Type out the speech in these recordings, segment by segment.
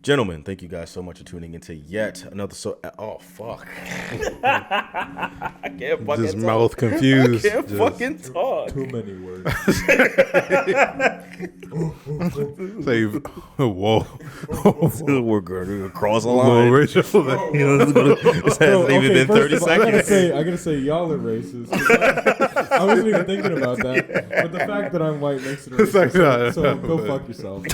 Gentlemen, thank you guys so much for tuning into yet another oh fuck. I can't fucking just talk. Mouth confused. I can't fucking talk. Too many words. Say, whoa. We're going to cross the Whoa, line. Rachel. This hasn't even been 30 seconds. I gotta say, y'all are racist. I wasn't even thinking about that. But the fact that I'm white makes it racist. So go fuck yourself.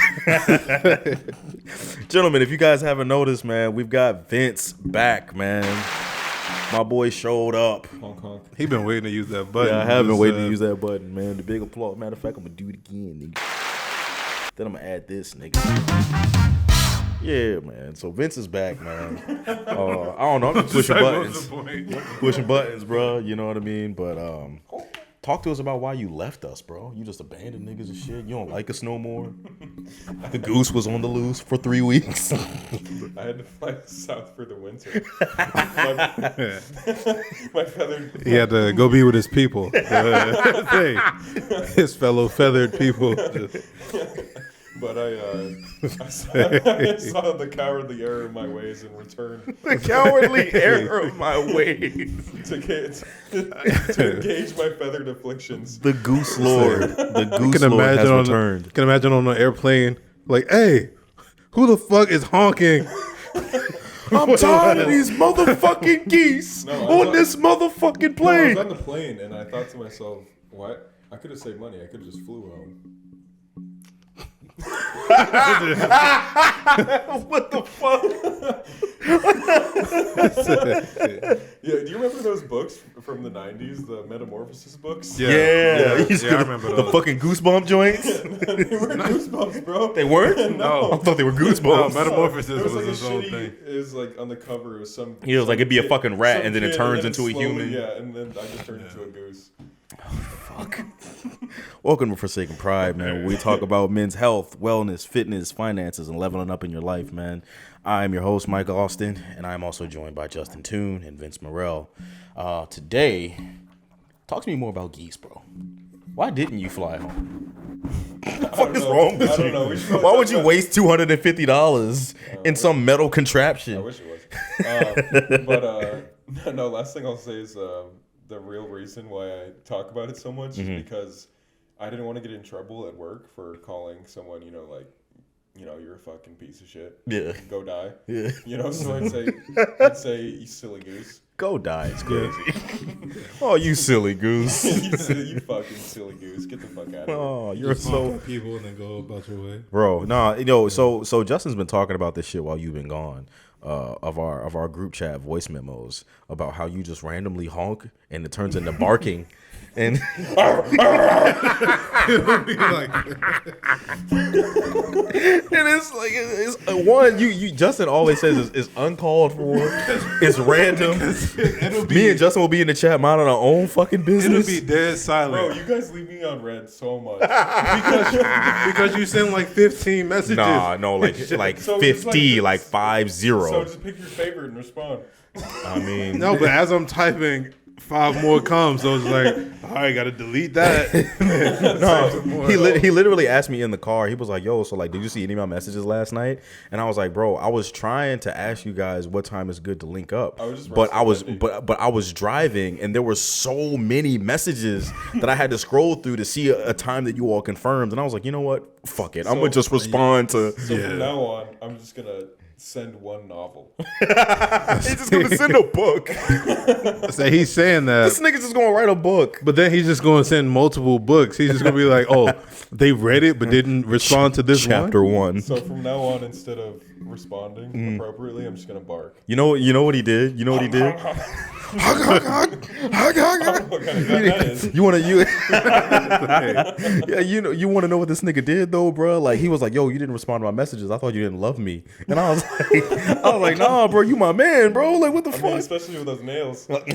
Gentlemen, if you guys haven't noticed, man, we've got Vince back, man. My boy showed up. Honk, honk. He been waiting to use that button. Yeah, I have been waiting to use that button, man. The big applause. Matter of fact, I'm going to do it again, nigga. Then I'm going to add this, nigga. Yeah, man. So Vince is back, man. I don't know. I'm just pushing buttons. Pushing buttons, bro. You know what I mean? But talk to us about why you left us, bro. You just abandoned niggas and shit. You don't like us no more. The goose was on the loose for 3 weeks. I had to fly south for the winter. My feathered. He had to go be with his people. His fellow feathered people. But I saw the cowardly error of my ways and returned. The cowardly error of my ways. to engage my feathered afflictions. The goose lord. The goose lord has returned. Can imagine on an airplane, like, hey, who the fuck is honking? I'm tired of these motherfucking geese on this motherfucking plane. I was on the plane and I thought to myself, what? I could have saved money. I could have just flew home. What the fuck? Yeah, do you remember those books from the 90s, the Metamorphosis books? Yeah, I remember those. The fucking goosebump joints. They were Goosebumps, bro. They weren't? No. I thought they were No, goosebumps. Metamorphosis It was like his own thing. It was like on the cover, it was some. He was like, it'd be a fucking rat, some and then it kid, turns and into a slowly, human. Yeah, and then I just turned into a goose. Fuck. Welcome to Forsaken Pride, man. Where we talk about men's health, wellness, fitness, finances, and leveling up in your life, man. I am your host, Mike Austin, and I am also joined by Justin Toon and Vince Morrell. Today, talk to me more about geese, bro. Why didn't you fly home? What the fuck is wrong with you? Why would you waste $250 in some metal contraption? I wish it was. No, last thing I'll say is the real reason why I talk about it so much is because I didn't want to get in trouble at work for calling someone, you're a fucking piece of shit. Yeah. Go die. Yeah. So I'd say, you silly goose. Go die, it's crazy. Oh, you silly goose. you fucking silly goose. Get the fuck out of here. Oh, you're so people and then go about your way. bro. So Justin's been talking about this shit while you've been gone. Of our group chat voice memos about how you just randomly honk and it turns into barking. And it's one you Justin always says is uncalled for. It's random. Me and Justin will be in the chat minding our own fucking business. It'll be dead silent. Bro, you guys leave me on red so much. because you send like 15 messages. Nah, no, like So 50, like just 50. So just pick your favorite and respond. I mean, No, but as I'm typing, 5 more come, so it's like, all right, gotta delete that. no, he literally asked me in the car. He was like, "Yo, so like, did you see any of my messages last night?" And I was like, "Bro, I was trying to ask you guys what time is good to link up, but I was driving, and there were so many messages that I had to scroll through to see a time that you all confirmed. And I was like, you know what? Fuck it, I'm gonna just respond to. So from now on, I'm just gonna send one novel. He's just gonna send a book. So he's saying that. This nigga's just gonna write a book. But then he's just going to send multiple books. He's just going to be like, oh, they read it but didn't respond to this Chapter one. So from now on, instead of responding appropriately, I'm just gonna bark. You know what he did? You know what he did? You want to yeah, you want to know what this nigga did though, bro? Like he was like, "Yo, you didn't respond to my messages. I thought you didn't love me." And I was like, "Nah, bro, you my man, bro. Like, what the fuck?" mean, especially with those nails. But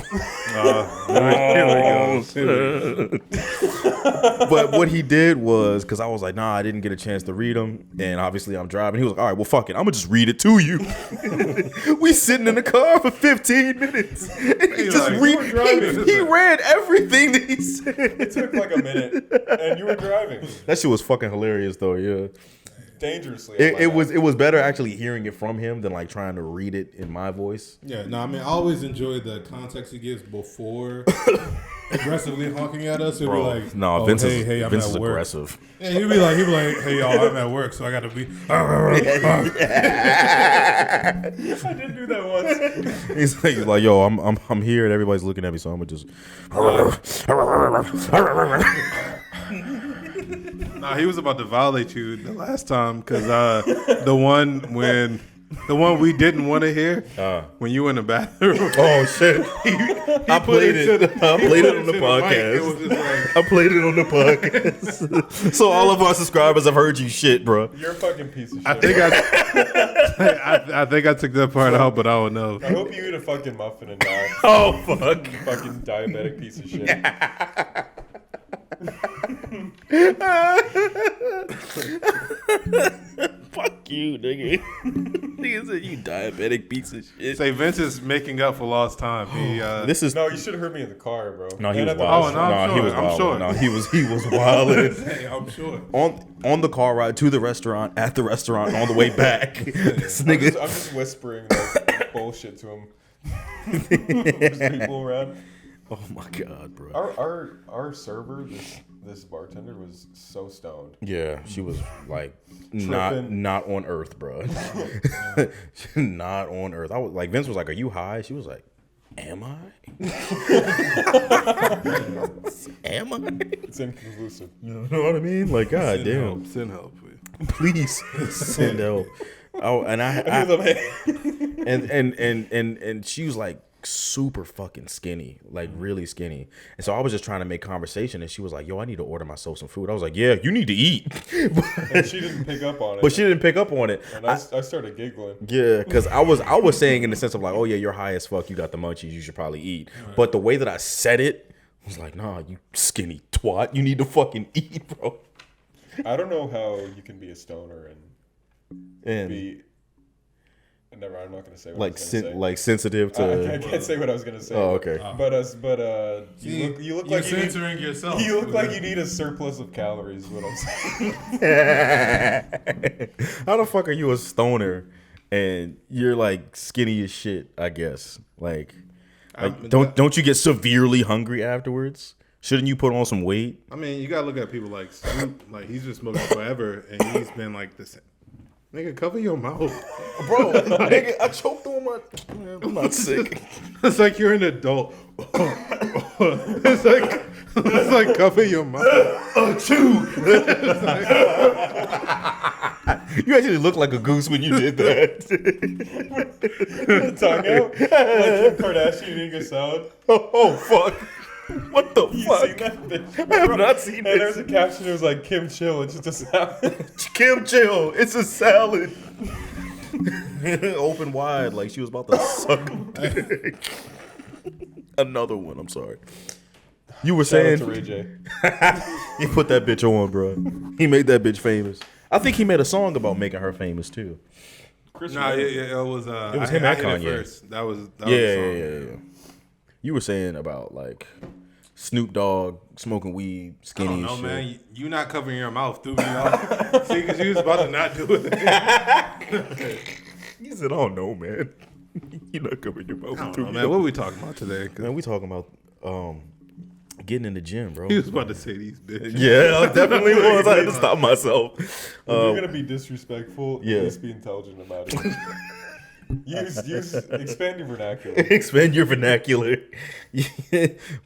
what he did was, because I was like, "Nah, I didn't get a chance to read them," and obviously I'm driving. He was like, "All right, well, fuck it. I'm gonna just read it to you." We sitting in the car for 15 minutes. And he just he read everything that he said. It took like a minute, and you were driving. That shit was fucking hilarious, though. Yeah. dangerously. It was better actually hearing it from him than like trying to read it in my voice. Yeah, no, I mean, I always enjoy the context he gives before aggressively honking at us. He'll be like, no, oh, Vince hey, I'm Vince at is work. aggressive. Yeah, he'll be like, hey, y'all, I'm at work, so I got to be. I did do that once. He's like, yo, I'm here and everybody's looking at me, so I'm gonna just. Nah, he was about to violate you the last time because the one we didn't want to hear when you were in the bathroom. Oh shit! I played it. I played it on the podcast. I played it on the podcast. So all of our subscribers have heard you shit, bro. You're a fucking piece of shit. I think I took that part out, but I don't know. I hope you eat a fucking muffin and die. Oh fuck! You fucking diabetic piece of shit. Fuck you, nigga. Nigga said you diabetic piece of shit. Say Vince is making up for lost time. He This is No, you should have heard me in the car, bro. no. He And was at the wild. restaurant. No, he was I'm wild. sure. No, he was wild. Hey, I'm sure. On the car ride to the restaurant, at the restaurant, on the way back. This nigga. I'm just whispering like, bullshit to him. There's people around. Oh my god, bro. Our server, this bartender was so stoned. Yeah, she was like Tripping. not on earth, bro. Not on earth. I was like, Vince was like, "Are you high?" She was like, "Am I? Am I?" It's inconclusive. You know what I mean? Like, god damn. Send help, please. Please send help. Oh, and and she was like super fucking skinny, like really skinny. And so I was just trying to make conversation, and she was like, "Yo, I need to order myself some food." I was like, "Yeah, you need to eat." And she didn't pick up on it. But she didn't pick up on it. And I started giggling. Yeah, because I was saying in the sense of like, "Oh yeah, you're high as fuck. You got the munchies. You should probably eat." Right. But the way that I said it was like, "Nah, you skinny twat. You need to fucking eat, bro." I don't know how you can be a stoner and be. Never, I'm not going to say what I was going to say. Like sensitive to. I can't say what I was going to say. Oh, okay. You look you're like censoring yourself. You look like you need a surplus of calories. Is what I'm saying. How the fuck are you a stoner and you're like skinny as shit? I guess don't you get severely hungry afterwards? Shouldn't you put on some weight? I mean, you gotta look at people like Snoop. Like he's been smoking forever, and he's been like this. Nigga, cover your mouth, bro. Nigga, I choked on my. Man, I'm not sick. It's like you're an adult. It's like cover your mouth. Chew. You actually look like a goose when you did that. Tongue out like Kim Kardashian eating a salad. Oh fuck. What the You fuck? seen that bitch? I have not seen And this. there's a caption that was like, Kim chill, it's just a salad. Kim chill, it's a salad. Open wide like she was about to suck a dick. Another one, I'm sorry. You were saying Shout out to Ray J. he put that bitch on, bro. He made that bitch famous. I think he made a song about making her famous too. Nah, yeah, it was him and Kanye. First. That was the Yeah. You were saying about like Snoop Dogg smoking weed, skinny. I don't and know, shit. man. You not covering your mouth threw me off. See, because you was about to not do it. He said, "Oh no, man, you're not covering your mouth." I don't know, man. What are we talking about today? Man, we talking about getting in the gym, bro. He was about to say these bitches. Yeah, I definitely was. I had to stop myself. If you're gonna be disrespectful, yeah. at least be intelligent about it. Expand your vernacular. Expand your vernacular.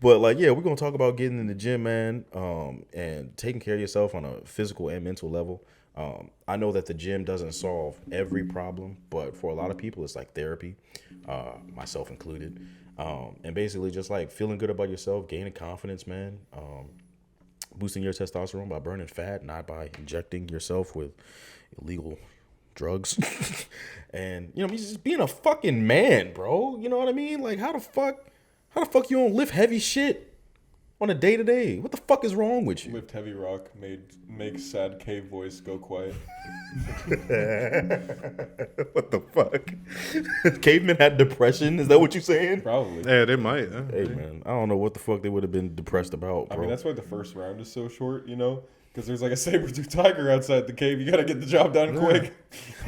But like, yeah, we're gonna talk about getting in the gym, man, and taking care of yourself on a physical and mental level. I know that the gym doesn't solve every problem, but for a lot of people, it's like therapy, myself included. And basically just like feeling good about yourself, gaining confidence, man. Boosting your testosterone by burning fat, not by injecting yourself with illegal drugs. And you know, just being a fucking man, bro. You know what I mean? Like how the fuck you don't lift heavy shit on a day-to-day? What the fuck is wrong with you? Lift heavy rock, make sad cave voice go quiet. What the fuck? Cavemen had depression? Is that what you're saying? Probably. Yeah, they might. Huh? Hey man, I don't know what the fuck they would have been depressed about, bro. I mean, that's why the first round is so short, you know? Because there's like a saber-tooth tiger outside the cave. You got to get the job done quick.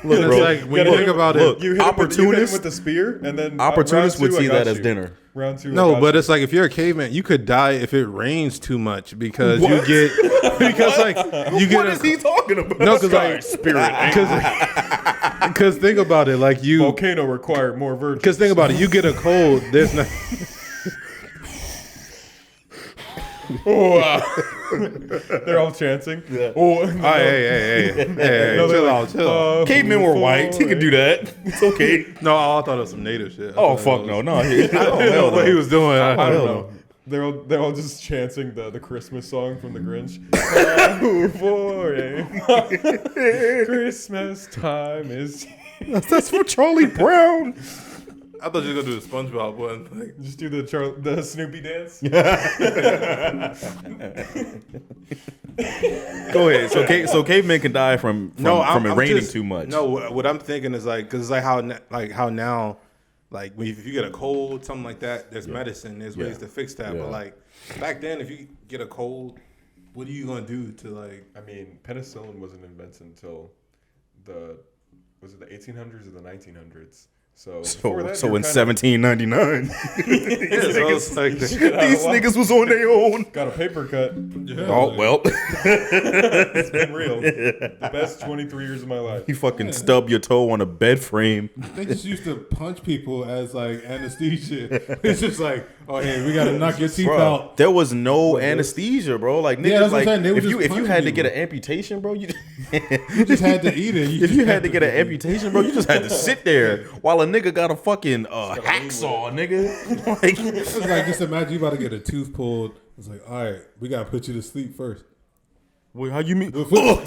Look, bro, like when you think about it, You hit him with the spear, and then opportunists would see that as dinner. Round 2. no, but it's like if you're a caveman, you could die if it rains too much because you get What is he talking about? No, because like spirit. Because think about it, like you volcano required more virgins. Because think about it, you get a cold. There's no. They're all chanting. Yeah. Oh, Hey, No, chill out, chill out. Cavemen were white. He could do that. It's okay. No, I thought it was some native shit. Oh fuck no. I don't know what he was doing. I don't know. They're all just chanting the Christmas song from the Grinch. Christmas time is. That's for Charlie Brown. I thought you were gonna do the SpongeBob one. Like, Just do the Snoopy dance. go ahead. So cavemen can die from it raining too much. No, what I'm thinking is like, because it's like how now, like if you get a cold, something like that, there's medicine, there's ways to fix that. Yeah. But like back then, if you get a cold, what are you gonna do to like? I mean, penicillin wasn't invented until the 1800s or the 1900s. So in 1799, these niggas was on their own. Got a paper cut. Yeah, Oh well, It's been real. The best 23 years of my life. you fucking stub your toe on a bed frame. They just used to punch people as like anesthesia. It's just like, oh hey, we gotta knock your teeth out. There was no anesthesia, bro. Like niggas, that's what I'm like saying. They were if you just had to punching get an people. amputation, bro, You just had to eat it. if you had to get an amputation, bro, you just had to sit there while a nigga got a fucking hacksaw, nigga. Like, It's like, just imagine you about to get a tooth pulled. It's like, all right, we gotta put you to sleep first. wait, how you mean? It was like,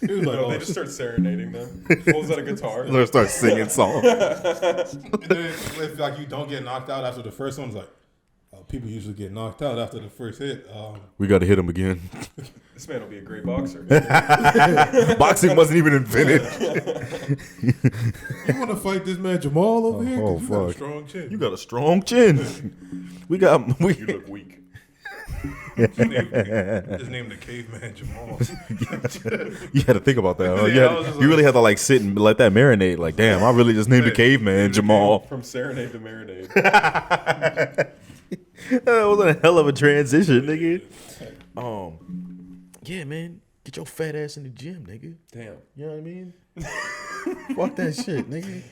No, they just start serenading them. Pulls out a guitar. Let's start singing songs. and then if like you don't get knocked out after the first one, it's like, people usually get knocked out after the first hit. We got to hit him again. This man will be a great boxer. Boxing wasn't even invented. You want to fight this man Jamal over here? 'Cause you got a fuck. strong chin. You got a strong chin. You look weak. Just name the caveman Jamal. You had to think about that. Huh? Yeah, You really had to like sit and let that marinate. Like, damn, I really just named the caveman Jamal. From serenade to marinade. That was a hell of a transition, nigga. Yeah, man, get your fat ass in the gym, nigga. Damn. You know what I mean? Fuck that shit, nigga.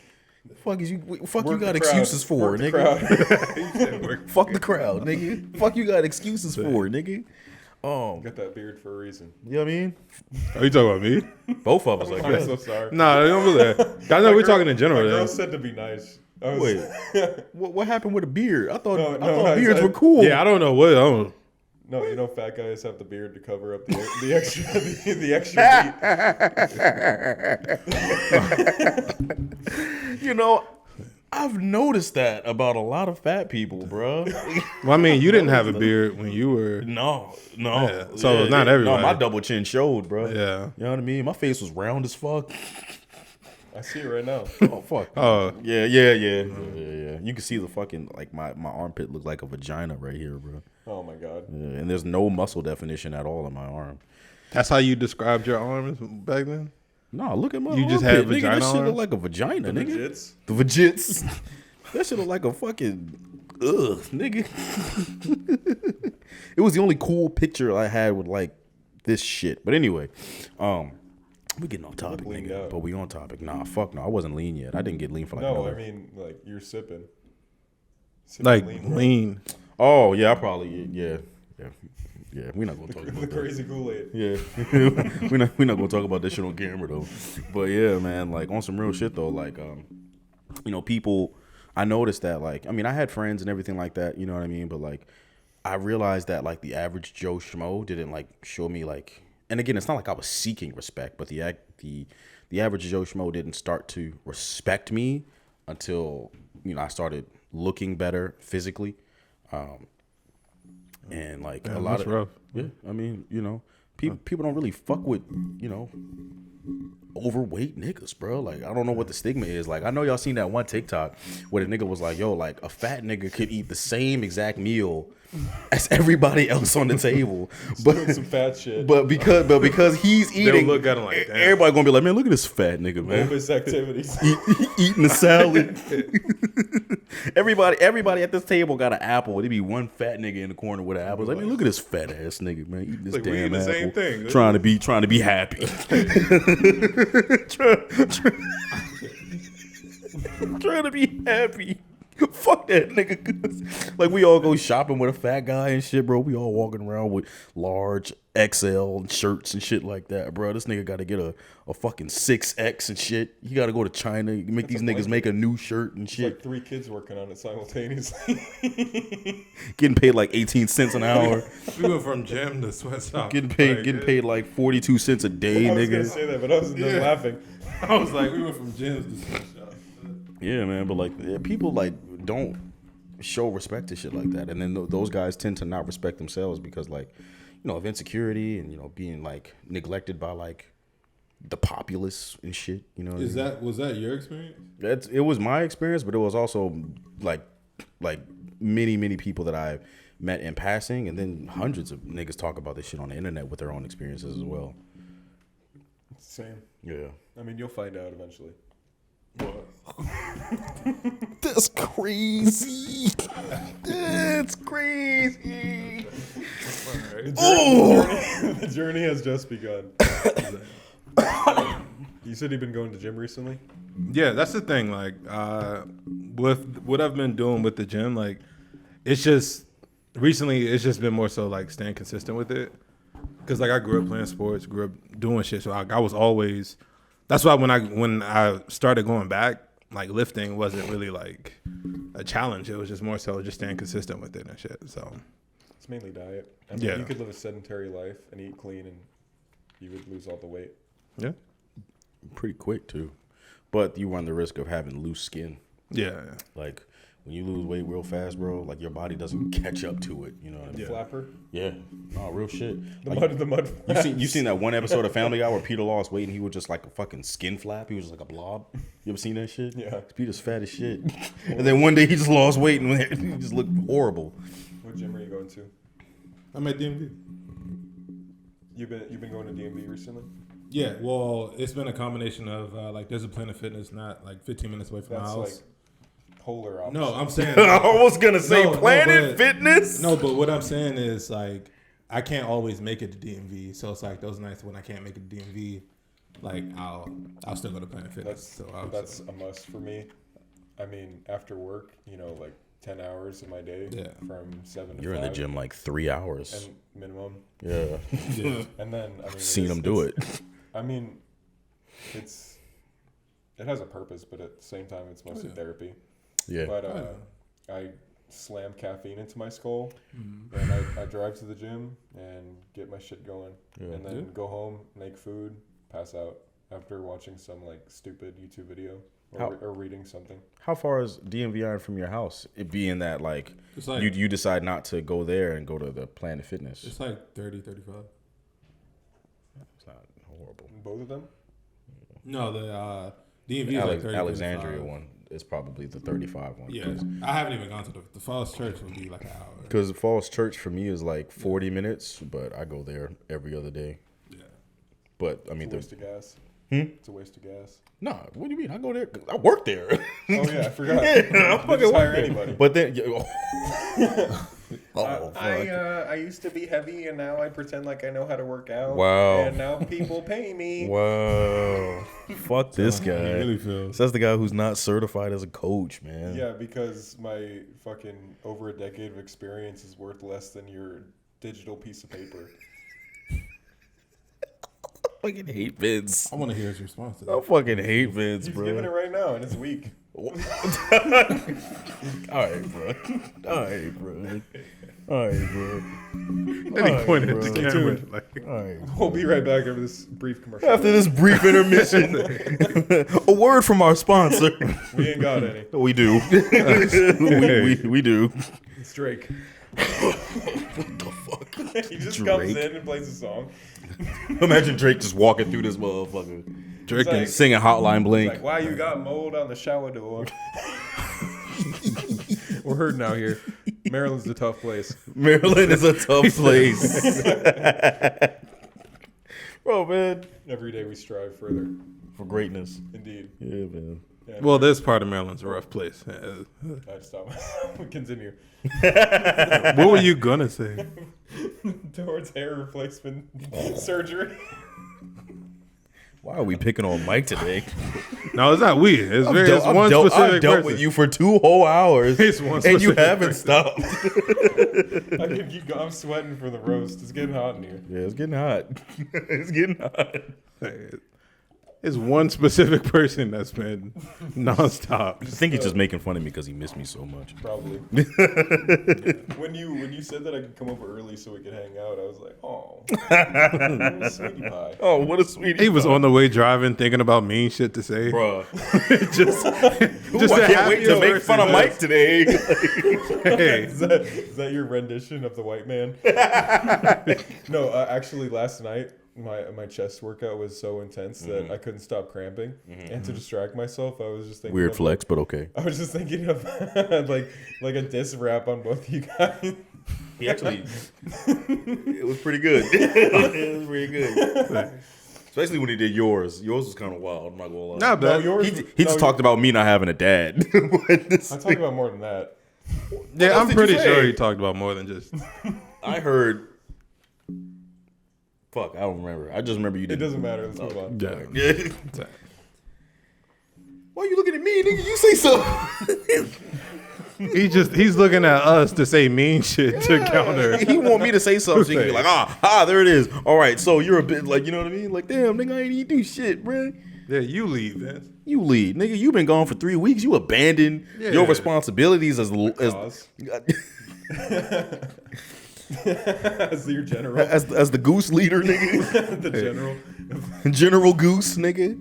Fuck is you? Fuck Work you got the excuses crowd. for, Work the nigga. crowd. Fuck the crowd, nigga. Fuck you got excuses for, nigga. Got that beard for a reason. You know what I mean? Are you talking about me? Both of us, I I'm guess. so sorry. Nah, I don't believe that. I know we're talking in general. My girl Then. said to be nice. I was, Wait, what hapappened with a beard? I thought No, beards I- were cool. Yeah, I don't know what. I don't. No, you know, fat guys have the beard to cover up the extra the extra meat. You know, I've noticed that about a lot of fat people, bro. Well, I mean, you didn't have a beard when you were. No. Yeah, so it's not everybody. No, my double chin showed, bro. Yeah. You know what I mean? My face was round as fuck. I see it right now. Oh fuck. Oh, Yeah. You can see the fucking like my armpit looked like a vagina right here, bro. Oh my god. Yeah, and there's no muscle definition at all in my arm. that's how you described your arms back then. No, look at my You just armpit, had nigga. vagina That shit look arms? like a vagina, nigga. Jits? The vagits. That shit look like a fucking nigga. It was the only cool picture I had with like this shit. But anyway, we getting off topic, leaned nigga. out. But we on topic. Nah, fuck no. I wasn't lean yet. I didn't get lean for like No, another. I mean like you're sipping. Like lean. lean. Oh yeah, I probably yeah. We're not gonna talk The about that. crazy Kool-Aid. Yeah, we're not gonna talk about that shit on camera though. But yeah, man, like on some real shit though, like you know, people. I noticed that like, I mean, I had friends and everything like that, you know what I mean. But like, I realized that like the average Joe Schmo didn't like show me like, and again, it's not like I was seeking respect, but the average Joe Schmo didn't start to respect me until I started looking better physically. And like a lot that's of rough. yeah, I mean, people don't really fuck with, you know, overweight niggas, bro. Like, I don't know what the stigma is. Like, I know y'all seen that one TikTok where the nigga was like, yo, like, a fat nigga could eat the same exact meal as everybody else on the table, but some fat shit. But because he's They'll eating, look at him like, damn. everybody gonna be like, man, look at this fat nigga, man. His activities. Eating the salad. everybody at this table got an apple. There be one fat nigga in the corner with an apple. It's like, man, look at this fat ass nigga, man, eating this Like, we damn eating the apple. same thing. Trying to be happy. Trying to be happy. Fuck that nigga. Like, we all go shopping with a fat guy and shit, bro. We all walking around with large XL shirts and shit like that, bro. This nigga got to get a fucking 6X and shit. You got to go to China, make these niggas make a new shirt and shit. Like 3 kids working on it simultaneously. Getting paid like 18 cents an hour. We went from gym to sweatshop. Getting paid like 42 cents a day, I was gonna nigga. say that, but I was done laughing. I was like, we went from gyms to sweatshop. Yeah, man, but like, people like don't show respect to shit like that, and then those guys tend to not respect themselves because, like, you know, of insecurity and, you know, being like neglected by like the populace and shit. You know, Was that your experience? It was my experience, but it was also like many people that I met in passing, and then hundreds of niggas talk about this shit on the internet with their own experiences as well. Same. Yeah. I mean, you'll find out eventually. That's crazy. That's crazy. The journey has just begun. You said you've been going to gym recently? Yeah, that's the thing. Like, with what I've been doing with the gym, like, it's just recently, it's just been more so like staying consistent with it. Cause like I grew up playing sports, grew up doing shit, so I was always. That's why when I started going back, like lifting wasn't really like a challenge. It was just more so just staying consistent with it and shit. So It's mainly diet. I mean, Yeah. you could live a sedentary life and eat clean, and you would lose all the weight. yeah, Pretty quick too, but you run the risk of having loose skin. yeah. Like, when you lose weight real fast, bro, like your body doesn't catch up to it. You know what I The mean? flapper, Yeah. No, real shit. the Like, mud. you seen that one episode of Family Guy where Peter lost weight and he was just like a fucking skin flap? He was just like a blob. You ever seen that shit? Yeah. Peter's fat as shit. And then one day he just lost weight and he just looked horrible. What gym are you going to? I'm at DMV. You've been going to DMV recently? Yeah, well, it's been a combination of like there's a Planet Fitness not like 15 minutes away from my That's house. like polar opposite. No, I'm saying I was gonna say No, Planet but- Fitness. no, but what I'm saying is like I can't always make it to DMV, so it's like those nights when I can't make it to DMV, like I'll still go to Planet Fitness. That's a must for me. I mean, after work, you know, like 10 hours of my day Yeah. from 7 to You're 5. in the gym like 3 hours. And minimum. Yeah. yeah. And then, I mean, Seen him do it. I mean, it has a purpose, but at the same time, it's mostly therapy. Yeah. But I slam caffeine into my skull, Mm-hmm. and I drive to the gym and get my shit going, Yeah. and then go home, make food, pass out after watching some like stupid YouTube video or reading something. How far is DMV Iron from your house? It being that like, It's like you decide not to go there and go to the Planet Fitness. it's like 30, 35. It's not horrible. Both of them? No, the DMV is like 30, Alexandria 35. one is probably the 35 one. Yeah, I haven't even gone to the Falls Church. Would be like an hour. Because Falls Church for me is like 40 minutes, but I go there every other day. Yeah. But I mean, It's a waste of gas. Hmm? It's a waste of gas. nah. What do you mean? I go there. 'Cause I work there. Oh yeah, I forgot. Yeah, They I'm fucking just hire working. anybody. But then, oh, fuck. I used to be heavy, and now I pretend like I know how to work out. Wow. And now people pay me. Wow. Fuck this He guy. really feels. So that's the guy who's not certified as a coach, man. Yeah, because my fucking over a decade of experience is worth less than your digital piece of paper. I fucking hate Vince. I want to hear his response to I that. fucking hate Vince, He's bro. giving it right now, and it's weak. All right, bro. All right, bro. All right, bro. Then he pointed at the bro. camera. Like, All right. We'll be right back after this brief commercial. After this brief intermission, a word from our sponsor. We ain't got any. We do. we do. It's Drake. What the fuck? He just Drake? comes in and plays a song. Imagine Drake just walking through this motherfucker. Drake like- and Singing Hotline Bling. Like, why you got mold on the shower door? We're hurting out here. Maryland's a tough place. Maryland is a tough place. Bro, man. Every day we strive further. For greatness. Indeed. Yeah, man. Yeah, well, this part of Maryland's a rough place. I'd stop myself. Continue. What were you gonna say? Towards hair replacement surgery. Why are we picking on Mike today? No, it's not we. It's one I've specific dealt person. with you for 2 whole hours, It's one and you specific haven't person. stopped. I can keep going. I'm sweating for the roast. It's getting hot in here. Yeah, it's getting hot. It's getting hot. It's one specific person that's been nonstop. I think he's just making fun of me because he missed me so much. Probably. When you said that I could come over early so we could hang out, I was like, oh, sweetie pie. Oh, what a sweetie. He was on the way driving, thinking about mean shit to say. Bruh. just I a can't wait to happy make fun of person. Mike today. Hey, Is that your rendition of the white man? No, actually, last night my chest workout was so intense that I couldn't stop cramping, and to distract myself, I was just thinking Weird of, flex, but okay. I was just thinking of like a diss rap on both you guys. He actually, it was pretty good. It was pretty good. Especially when he did yours. Yours was kind of wild. I'm not gonna lie. not bad. yours. He just talked about me not having a dad. I talked about more than that. Yeah, else I'm did you pretty say? sure he talked about more than just. I heard. Fuck, I don't remember. I just remember you It did. doesn't matter. Let's move on. Yeah. Yeah. Why are you looking at me, nigga? You say something. He's looking at us to say mean shit to counter. He want me to say something so he can be like, there it is. All right, so you're a bit like, you know what I mean? Like, damn, nigga, I ain't even do shit, bruh. Yeah, you leave, Vince. You lead, nigga. You been gone for 3 weeks. You abandoned your responsibilities as Cause. As your general. as the goose leader, nigga. The general. General Goose, nigga.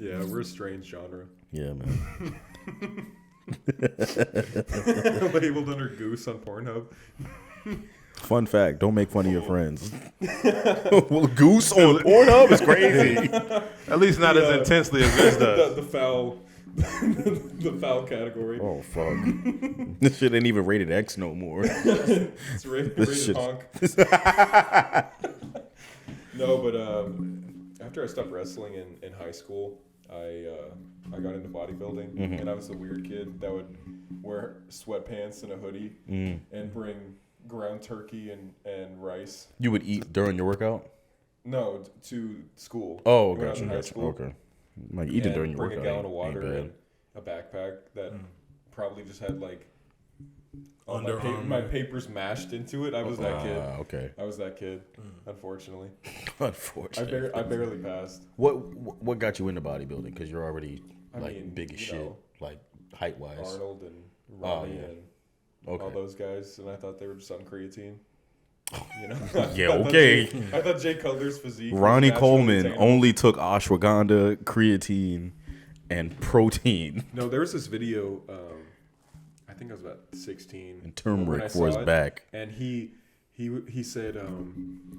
Yeah, we're a strange genre. Yeah, man. Labeled under Goose on Pornhub. Fun fact: don't make fun of your friends. Well, Goose on Pornhub is crazy. At least not as intensely as this does. The foul. The foul category. Oh fuck! This shit ain't even rated X no more. It's rated shit- honk. No, but after I stopped wrestling in high school, I got into bodybuilding, and I was the weird kid that would wear sweatpants and a hoodie and bring ground turkey and rice. You would eat during your workout? No, to school. Oh, When I was gotcha, in high gotcha. school. Okay. Like eating And during your bring workout. a gallon of ain't water bad. and a backpack that probably just had like all Under Armour. my papers mashed into it. I was that kid. Okay. I was that kid. Unfortunately, Unfortunately. I barely passed. What got you into bodybuilding? Because you're already I like mean, big as you shit, know, like height wise. Arnold and Ronnie yeah. and Okay. all those guys, and I thought they were just on creatine. You know? Yeah, okay. I thought Jay Cutler's physique. was Ronnie naturally Coleman attainable. only took ashwagandha, creatine, and protein No, there was this video. I think I was about 16. and when I turmeric for his saw it, back. And he said,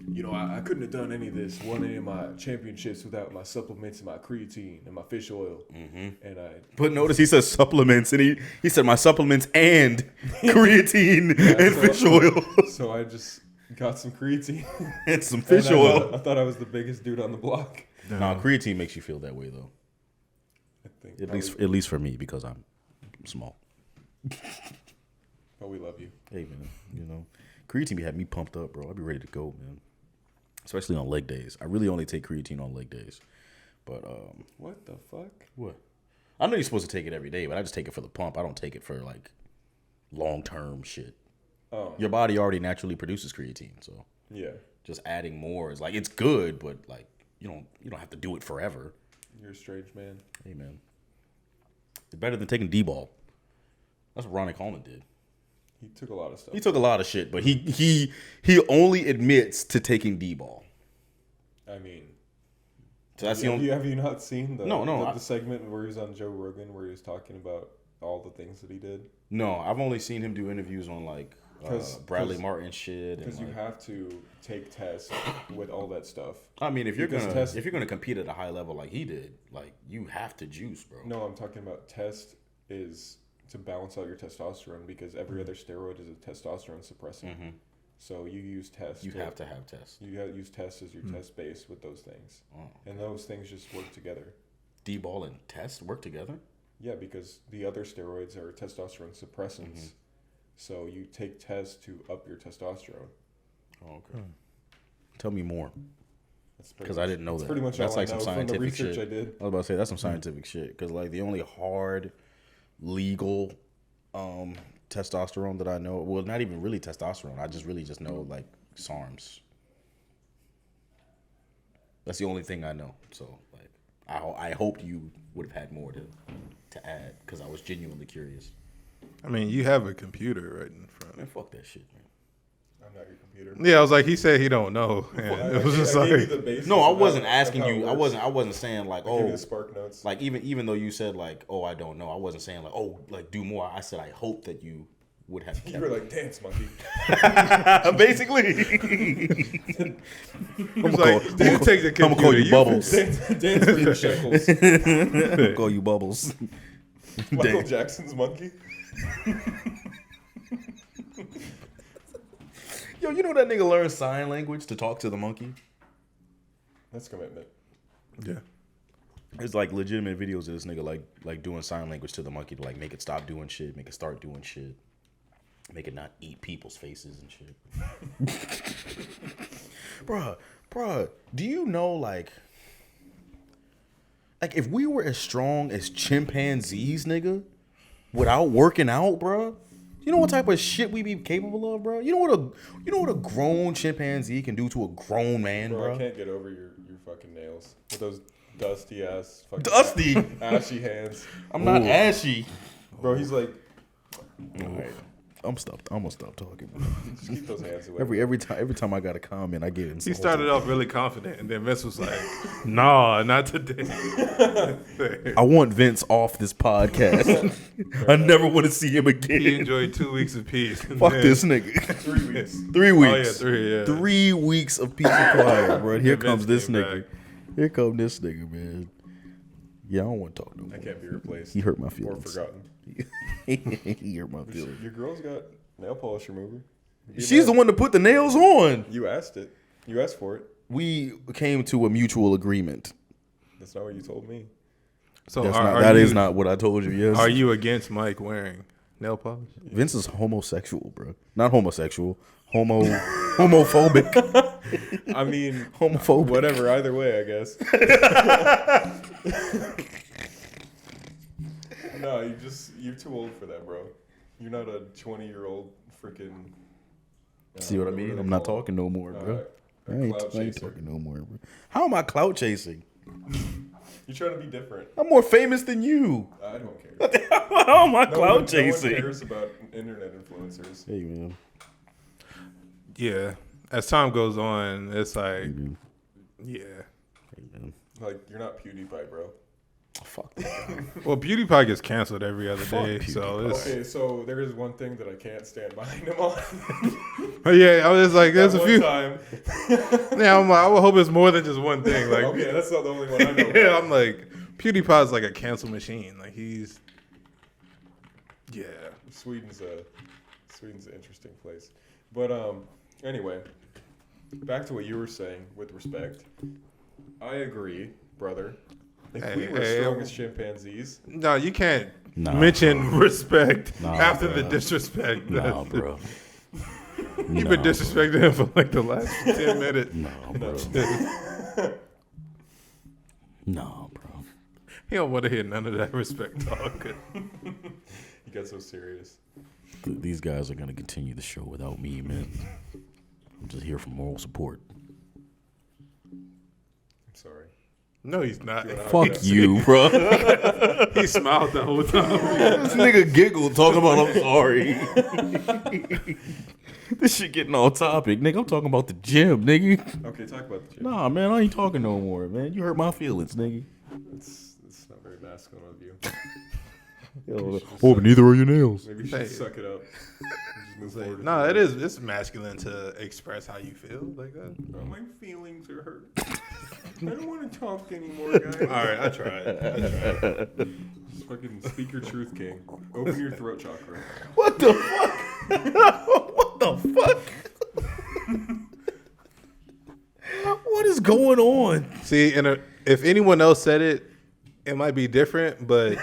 you know, I couldn't have done any of this, won any of my championships without my supplements and my creatine and my fish oil. And I But notice he says supplements, and he said my supplements and creatine and so- fish oil so I just got some creatine. and some And fish I oil. thought I was the biggest dude on the block. Nah, creatine makes you feel that way though. I think. At least for me because I'm small. But we love you. Hey man, you know, creatine be had me pumped up, bro. I'd be ready to go, man. Especially on leg days. I really only take creatine on leg days. But What the fuck? what? I know you're supposed to take it every day, but I just take it for the pump. I don't take it for like long term shit. Oh, Your body already naturally produces creatine, so yeah. just adding more is like it's good, but like you don't have to do it forever. You're a strange man. Hey man, it's better than taking D-ball. That's what Ronnie Coleman did. He took a lot of stuff. He took a lot of shit, but he only admits to taking D-ball. I mean, So that's the only. have you not seen No, the segment where he was on Joe Rogan where he was talking about all the things that he did? No, I've only seen him do interviews on like Bradley Martin shit. Because you have to take tests with all that stuff. I mean, if you're gonna compete at a high level like he did, like you have to juice, bro. No, I'm talking about test is to balance out your testosterone because every other steroid is a testosterone suppressant. Mm-hmm. So you use tests. You have to have tests. You have to use tests as your test base with those things, and those things just work together. D-ball and test work together? Yeah, because the other steroids are testosterone suppressants. Mm-hmm. So you take tests to up your testosterone. Oh, okay. Tell me more. Because I didn't know that. Pretty much that's all like I know some scientific from the research shit. I did. I was about to say that's some scientific shit. Because like the only hard legal testosterone that I know, well, not even really testosterone. I just know like SARMs. That's the only thing I know. So like, I hoped you would have had more to add because I was genuinely curious. I mean, you have a computer right in front. Man, fuck that shit, man. I'm not your computer. Yeah, I was like, he said he don't know. And it was just like, no, I wasn't asking you. I wasn't saying like, oh, the Spark Notes. Like even though you said like, oh, I don't know. I wasn't saying like, oh, like do more. I said I hope that you would have. You were like, dance monkey. Basically. I'm like, you take the computer. I'm gonna call you Bubbles. Dance for your shekels. I'm gonna call you Bubbles. Michael Jackson's monkey. Yo, you know that nigga learned sign language to talk to the monkey? That's commitment. Yeah. There's like legitimate videos of this nigga like doing sign language to the monkey to like make it stop doing shit, make it start doing shit, make it not eat people's faces and shit. Bruh, do you know like if we were as strong as chimpanzees, nigga, without working out, bruh? You know what type of shit we be capable of, bro? You know what a grown chimpanzee can do to a grown man, bro? I can't get over your fucking nails with those dusty ass fucking ashy hands. I'm not ashy, bro. He's like, all right. I'm gonna stop talking, bro. Just keep those hands away. Every time I got a comment, I get him. He started off really confident, and then Vince was like, "Nah, not today." I want Vince off this podcast. I never want to see him again. He enjoyed 2 weeks of peace. Fuck this nigga. 3 weeks. 3 weeks. Oh yeah, 3. Yeah. 3 weeks of peace and quiet, bro. Here comes this nigga. Back. Here comes this nigga, man. Yeah, I don't want to talk no more. I can't be replaced. He hurt my feelings. Or forgotten. He hurt my feelings. Your girl's got nail polish remover. She's the one to put the nails on. You asked it. You asked for it. We came to a mutual agreement. That's not what you told me. So that is not what I told you. Yes. Are you against Mike wearing nail polish? Vince is homosexual, bro. Not homosexual. Homophobic. I mean, homophobic. Whatever. Either way, I guess. No, you're too old for that, bro. You're not a 20-year-old freaking. See what I mean? I'm not talking no more, bro. I ain't talking no more, bro. How am I clout chasing? You're trying to be different. I'm more famous than you. I don't care. How am I clout chasing? No one cares about internet influencers. Hey, man. Yeah. As time goes on, it's like, yeah. Hey, man. Like, you're not PewDiePie, bro. Fuck that. Well, PewDiePie gets canceled every other day, so it's... Okay, so there is one thing that I can't stand behind him on. Yeah, I was like, there's that a few. Time. Yeah, I'm like, I would hope it's more than just one thing. Like, okay, that's not the only one I know. Yeah, I'm like, PewDiePie's like a cancel machine. Like he's, yeah. Sweden's an interesting place, but anyway, back to what you were saying with respect. I agree, brother. If we were strong as chimpanzees. No, you can't mention respect after bro. The disrespect. No, bro. You've been disrespecting him for like the last 10 minutes. No, bro. No, bro. He don't want to hear none of that respect talk. You got so serious. These guys are going to continue the show without me, man. I'm just here for moral support. I'm sorry. No, he's not. Fuck you, bro. He smiled the whole time. This nigga giggled talking about I'm sorry. This shit getting off topic, nigga. I'm talking about the gym, nigga. Okay, talk about the gym. Nah, man, I ain't talking no more, man. You hurt my feelings, nigga. It's not very masculine of you. But neither are your nails. Maybe you should suck it up. move forward. No, it is. It's masculine to express how you feel like that. Oh, my feelings are hurt. I don't want to talk anymore, guys. All right, I tried. Just fucking speak your truth, King. Open your throat chakra. What the fuck? What the fuck? What is going on? See, and if anyone else said it, it might be different. But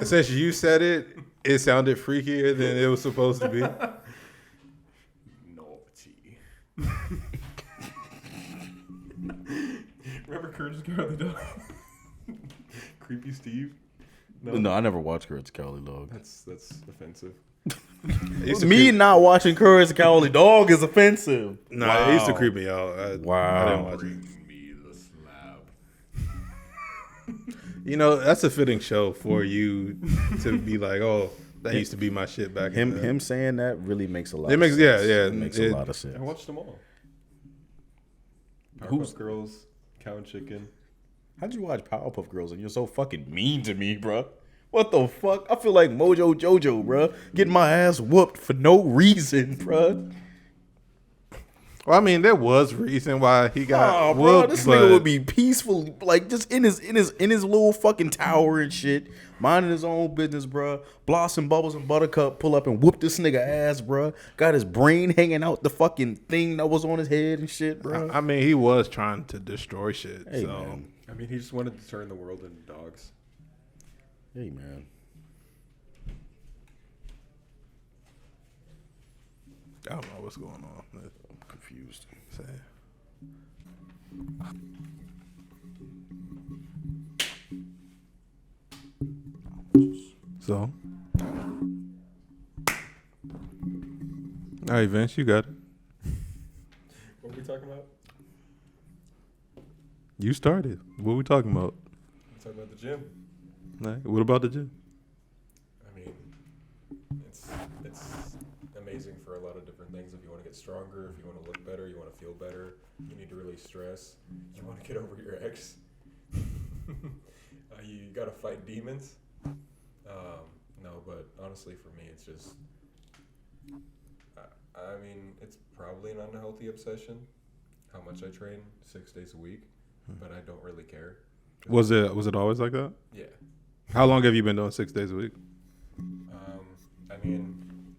since you said it, it sounded freakier than it was supposed to be. Naughty. Remember Courage the Cowardly Dog? Creepy Steve? No, I never watched Courage the Cowardly Dog. That's offensive. Me not watching Courage the Cowardly Dog is offensive. No, Wow. it used to creep me out. I didn't watch it. Bring me the slab. You know, that's a fitting show for you to be like, oh, that used to be my shit back in the day. Him saying that really makes a lot. It makes of sense. yeah. It makes a lot of sense. I watched them all. Who's- Powerpuff Girls, Cow and Chicken. How'd you watch Powerpuff Girls and you're so fucking mean to me, bro? What the fuck? I feel like Mojo Jojo, bro, getting my ass whooped for no reason, bro. Well, I mean, there was reason why he got bro, whooped, this but nigga would be peaceful, like just in his little fucking tower and shit, minding his own business, bro. Blossom, Bubbles, and Buttercup pull up and whoop this nigga ass, bro. Got his brain hanging out the fucking thing that was on his head and shit, bro. I mean, he was trying to destroy shit. Hey, so man. I mean, he just wanted to turn the world into dogs. Hey, man. I don't know what's going on. I'm confused. Say. So, all right, Vince, you got it. What were we talking about? You started. What are we talking about? We're talking about the gym. All right, what about the gym? I mean, it's amazing for a lot of different things. If you want to get stronger, if you want to look better, you want to feel better, you need to release stress, you want to get over your ex, you got to fight demons. No, but honestly, for me, it's just, I mean, it's probably an unhealthy obsession, how much I train 6 days a week, but I don't really care. Was it always like that? Yeah. How long have you been doing 6 days a week? I mean,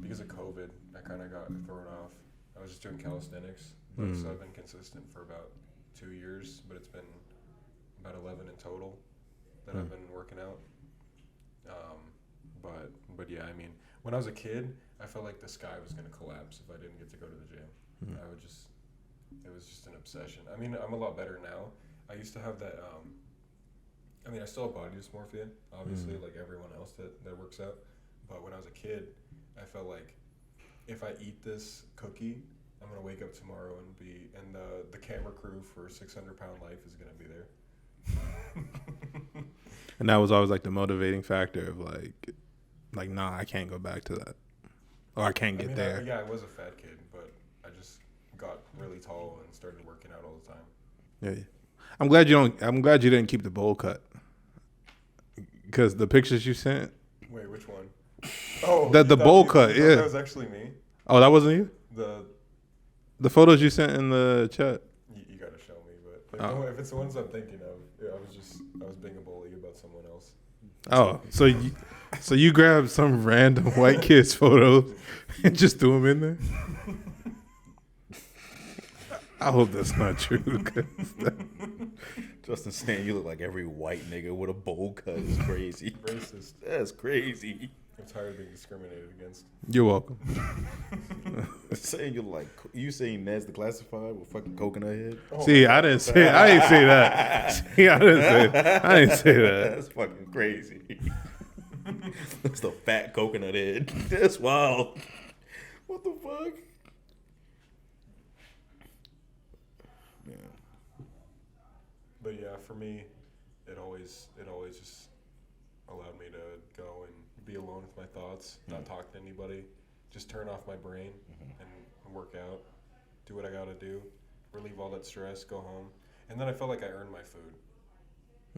because of COVID, I kind of got thrown off. I was just doing calisthenics, so I've been consistent for about 2 years, but it's been about 11 in total that I've been working out. But yeah, I mean, when I was a kid, I felt like the sky was going to collapse if I didn't get to go to the gym. It was just an obsession. I mean, I'm a lot better now. I used to have that, I mean, I still have body dysmorphia, obviously, like everyone else that works out. But when I was a kid, I felt like if I eat this cookie, I'm going to wake up tomorrow and the camera crew for 600 Pound Life is going to be there. And that was always like the motivating factor of like, nah, I can't go back to that, or I can't get there. I was a fat kid, but I just got really tall and started working out all the time. Yeah. I'm glad you didn't keep the bowl cut, because the pictures you sent. Wait, which one? Oh, The bowl cut. You Yeah. that was actually me. Oh, that wasn't you. The The photos you sent in the chat. you gotta show me, but if it's the ones I'm thinking of, yeah, I was being a bully about someone else. Oh, so you grabbed some random white kid's photos and just threw them in there? I hope that's not true. Justin saying you look like every white nigga with a bowl cut is crazy. Racist. That's crazy. I'm tired of being discriminated against. You're welcome. Saying you saying Ned's the Classified with fucking coconut head. Oh, See, I didn't say that. See, I didn't say that. That's fucking crazy. That's the fat coconut head. That's wild. What the fuck? Yeah. But yeah, for me, it always just allowed me to go and be alone with my thoughts, not talk to anybody, just turn off my brain and work out, do what I gotta do, relieve all that stress, go home. And then I felt like I earned my food.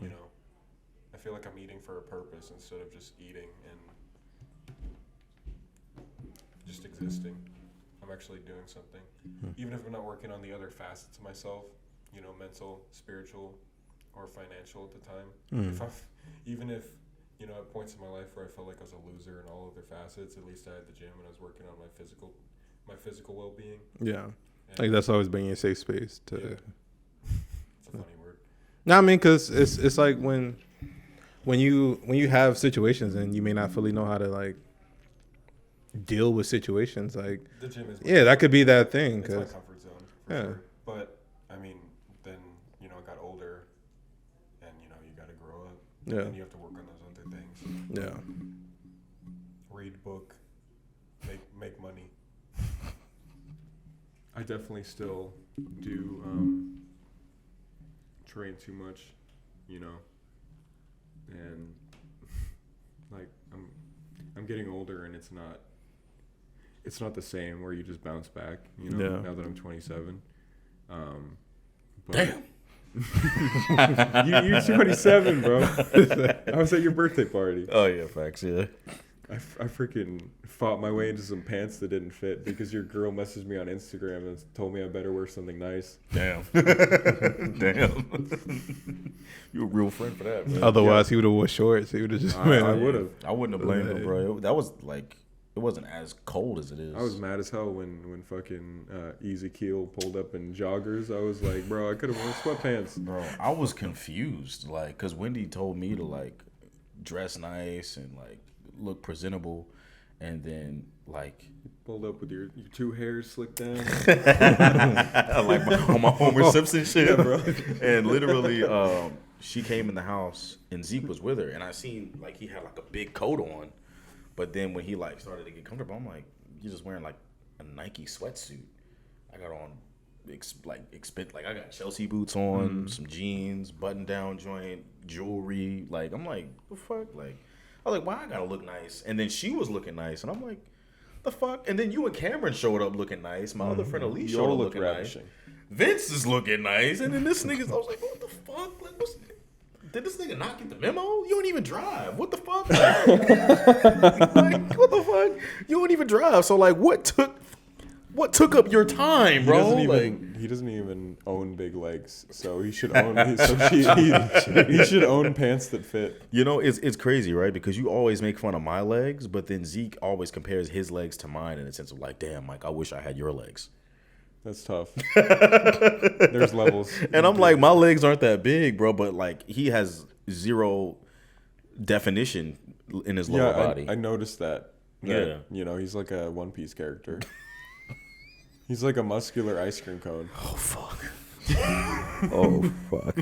You know, I feel like I'm eating for a purpose instead of just eating and just existing. I'm actually doing something. Even if I'm not working on the other facets of myself, you know, mental, spiritual, or financial at the time. Even if, you know, at points in my life where I felt like I was a loser in all other facets, at least I had the gym and I was working on my physical well-being. Yeah. Like that's always been your safe space to. Yeah. It's a funny word. No, I mean, cause it's like when you have situations and you may not fully know how to like deal with situations, like The gym is that could be that thing. it's my Cause comfort zone. For yeah. sure. But I mean, then you know, I got older, and you know, you got to grow up. Yeah. And you have to work on those other things. yeah, Read book, make money. I definitely still do train too much, you know, and like I'm getting older, and it's not the same where you just bounce back, you know. Yeah. Now that I'm 27, but Damn. you're 27, bro. I was at your birthday party. Oh yeah, facts. Yeah. I freaking fought my way into some pants that didn't fit because your girl messaged me on Instagram and told me I better wear something nice. Damn. Damn. You a real friend for that, man. Otherwise, he would have wore shorts. He would have just. I would have. I wouldn't have blamed him, bro. That was like, it wasn't as cold as it is. I was mad as hell when fucking Easy Keel pulled up in joggers. I was like, bro, I could have worn sweatpants. Bro, I was confused, like, cause Wendy told me to like dress nice and like look presentable, and then like Pulled up with your two hairs slicked down. like on my Homer Simpson shit, Yeah, bro. And literally, she came in the house and Zeke was with her, and I seen like he had like a big coat on, but then when he like started to get comfortable, I'm like, you're just wearing like a Nike sweatsuit. I got on I got Chelsea boots on, some jeans, button down joint, jewelry. Like I'm like, the fuck, like. I was like, why I gotta look nice? And then she was looking nice, and I'm like, the fuck? And then you and Cameron showed up looking nice. My other friend Elise showed up looking ravishing. nice. Vince is looking nice, and then this nigga's. I was like, what the fuck? Like, did this nigga not get the memo? You don't even drive. What the fuck? Like, what the fuck? You don't even drive. So like, what took up your time, bro? He doesn't even own big legs, so he should own. He should own pants that fit. You know, it's crazy, right? Because you always make fun of my legs, but then Zeke always compares his legs to mine in a sense of like, damn, Mike, I wish I had your legs. That's tough. There's levels. And I'm like, my legs aren't that big, bro, but like he has zero definition in his lower body. I noticed that. Yeah. You know, he's like a One Piece character. He's like a muscular ice cream cone. Oh, fuck. Oh, fuck.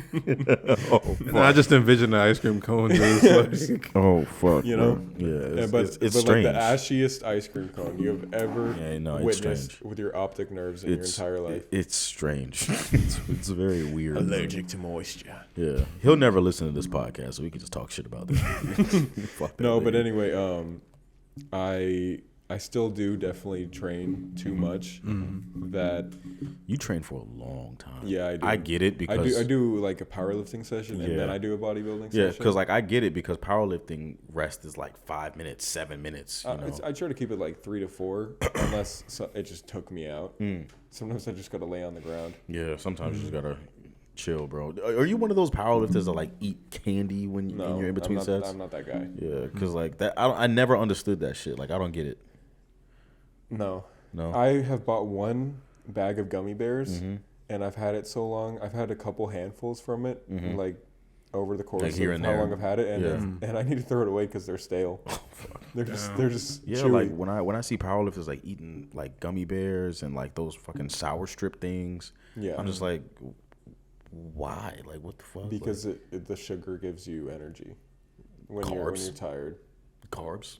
Oh, fuck. And I just envision the ice cream cones as like, Oh, fuck. You know? Bro. Yeah, But strange. like the ashiest ice cream cone you have ever it's witnessed strange. with your optic nerves in your entire life. It's strange. It's very weird. Allergic to moisture. Yeah. He'll never listen to this podcast, so we can just talk shit about this. Fuck that No, but lady. anyway, I still do definitely train too much. That You train for a long time. Yeah, I do. I get it because I do like a powerlifting session and then I do a bodybuilding session. Yeah, because like I get it because powerlifting rest is like 5 minutes, 7 minutes. You know? I try to keep it like 3 to 4, unless it just took me out. Sometimes I just gotta lay on the ground. Yeah, sometimes you just gotta chill, bro. Are you one of those powerlifters that like eat candy when you're in between sets? I'm not that guy. Yeah, because like that, I never understood that shit. Like I don't get it. No. No. I have bought one bag of gummy bears, and I've had it so long. I've had a couple handfuls from it, like over the course Like here of and how there. long I've had it, and I need to throw it away because they're stale. They're just Yeah, chewy. like when I see powerlifters like eating like gummy bears and like those fucking sour strip things, Yeah. I'm just like, why? Like what the fuck? Because the sugar gives you energy when you're Carbs? tired. Carbs.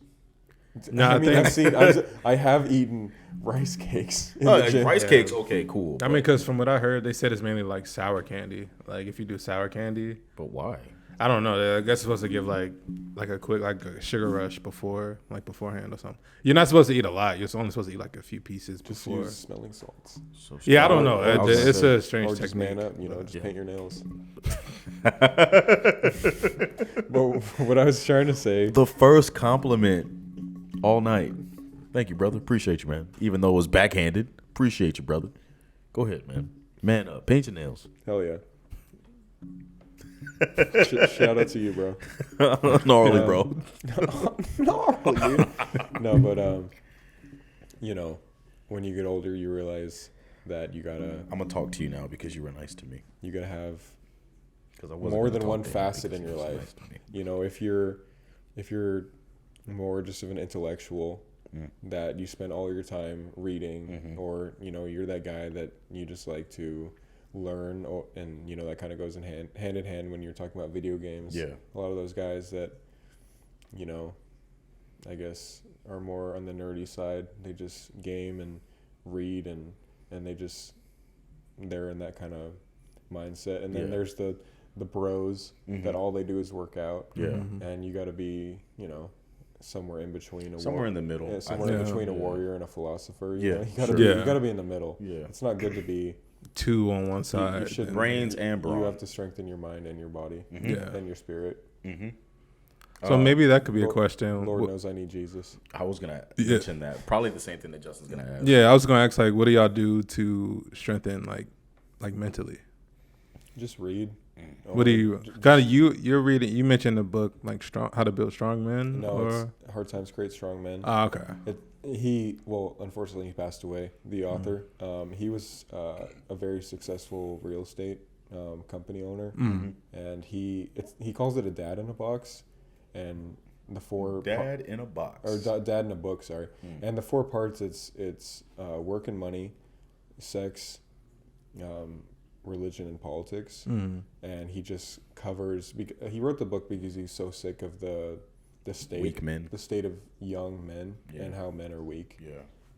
No, I I mean, think- I have eaten rice cakes. In Oh, the gym. rice cakes, okay, cool. I mean, because from what I heard, they said it's mainly like sour candy. Like if you do sour candy, but why? I don't know. I guess it's supposed to give like a quick like a sugar rush beforehand or something. You're not supposed to eat a lot. You're only supposed to eat like a few pieces Just before. use smelling salts. So Yeah, I don't know. I was It's gonna a strange Or just technique. man up, just Yeah. paint your nails. But what I was trying to say, the first compliment all night. Thank you, brother. Appreciate you, man. Even though it was backhanded, appreciate you, brother. Go ahead, man. Man up. Paint your nails. Hell yeah. Shout out to you, bro. Gnarly, bro. Gnarly, dude. No, but you know, when you get older, you realize that you gotta. I'm gonna talk to you now because you were nice to me. You gotta have I wasn't more gonna than talk one to him facet because in he your was life. nice to me. You know, if you're more just of an intellectual, that you spend all your time reading, or you know, you're that guy that you just like to learn, and you know that kind of goes in hand in hand when you're talking about video games. Yeah, a lot of those guys that, you know, I guess are more on the nerdy side. They just game and read, and they're in that kind of mindset. And then there's the bros that all they do is work out. Yeah, and you got to be, you know, somewhere in between. Somewhere in the middle. Yeah, somewhere in between a warrior and a philosopher. You know? You gotta be in the middle. Yeah, it's not good to be two on one side. You should brains and brawn. You have to strengthen your mind and your body, and your spirit. So maybe that could be a question. Lord knows I need Jesus. I was gonna mention that. Probably the same thing that Justin's gonna ask. Yeah, I was gonna ask, like, what do y'all do to strengthen, like mentally? Just read. What do you kind of you're reading? You mentioned the book like How to Build Strong Men. No, it's Hard Times Create Strong Men. Ah, okay. Unfortunately, he passed away. The author, he was a very successful real estate company owner, and he calls it a dad in a box, and the four dad in a box or dad in a book. Sorry, and the 4 parts. It's work and money, sex, religion and politics, and he just covers. He wrote the book because he's so sick of the state, weak men, the state of young men, and how men are weak,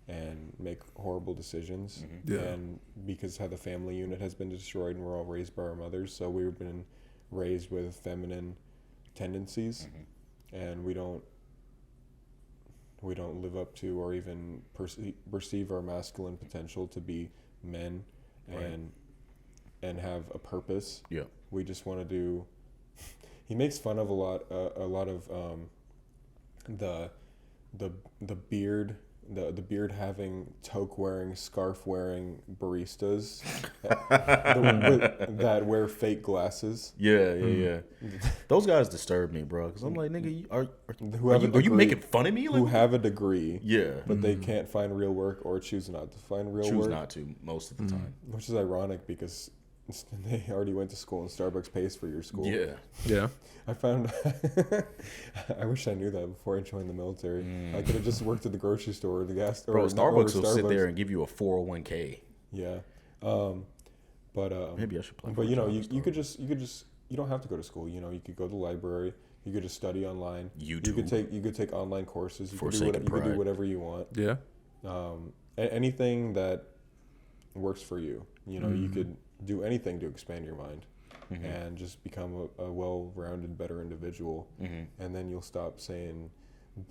and make horrible decisions, and because how the family unit has been destroyed, and we're all raised by our mothers, so we've been raised with feminine tendencies, and we don't live up to or even perceive our masculine potential to be men, and have a purpose. Yeah, we just want to do. He makes fun of a lot of the beard having, toque wearing, scarf wearing baristas that wear fake glasses. Yeah. Those guys disturb me, bro. Because I'm like, nigga, are you making fun of me? Who have a degree? Yeah, but they can't find real work or choose not to find real work. Choose not to most of the time, which is ironic because they already went to school and Starbucks pays for your school. Yeah. I found. I wish I knew that before I joined the military. I could have just worked at the grocery store or the gas store. Bro, Starbucks will sit there and give you a 401k. Yeah, maybe I should play. But you know, you could just you don't have to go to school. You know, you could go to the library. You could just study online. YouTube. You could take online courses. You could do whatever you want. Yeah. Anything that works for you. You know, you could do anything to expand your mind. And just become a well-rounded, better individual, and then you'll stop saying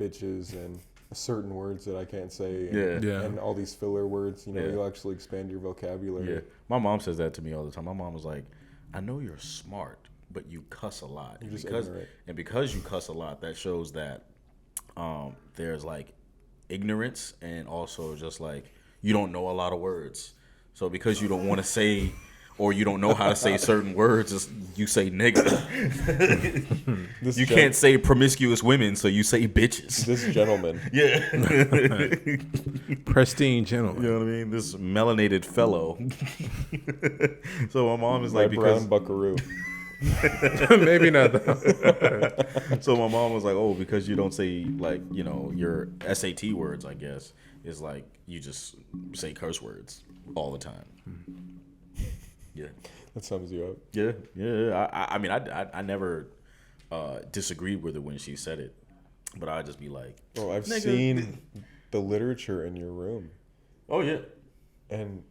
bitches and certain words that I can't say, and all these filler words. You know, you'll actually expand your vocabulary. Yeah, my mom says that to me all the time. My mom was like, "I know you're smart, but you cuss a lot. Because you cuss a lot, that shows that there's like ignorance, and also just like you don't know a lot of words. So because you don't want to say." Or you don't know how to say certain words, you say nigga. You can't say promiscuous women, so you say bitches. This gentleman. Yeah. Pristine gentleman. You know what I mean? This melanated fellow. So my mom is like, because... brown buckaroo. Maybe not, though. So my mom was like, oh, because you don't say, like, you know, your SAT words, I guess, is like you just say curse words all the time. Yeah, that sums you up. Yeah. I mean, I never disagreed with her when she said it, but I'd just be like, "Oh, I've seen the literature in your room." Oh yeah, and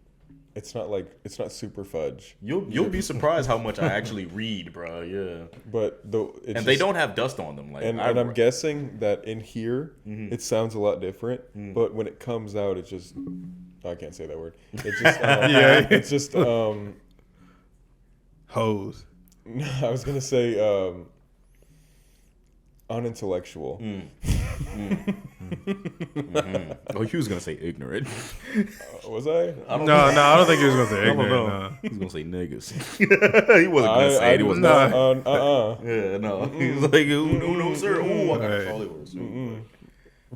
it's not super fudge. You'll be surprised how much I actually read, bro. Yeah, but they don't have dust on them. Like, and I'm guessing that in here it sounds a lot different, but when it comes out, it just I can't say that word. It's just it's just hose. I was gonna say unintellectual. Oh, he was gonna say ignorant. Was I? No, I don't think he was gonna say I don't ignorant. know. No. He was gonna say niggas. He wasn't gonna say it. He was not. Yeah, no. He was like, no, sir. Ooh, I got Right. followers.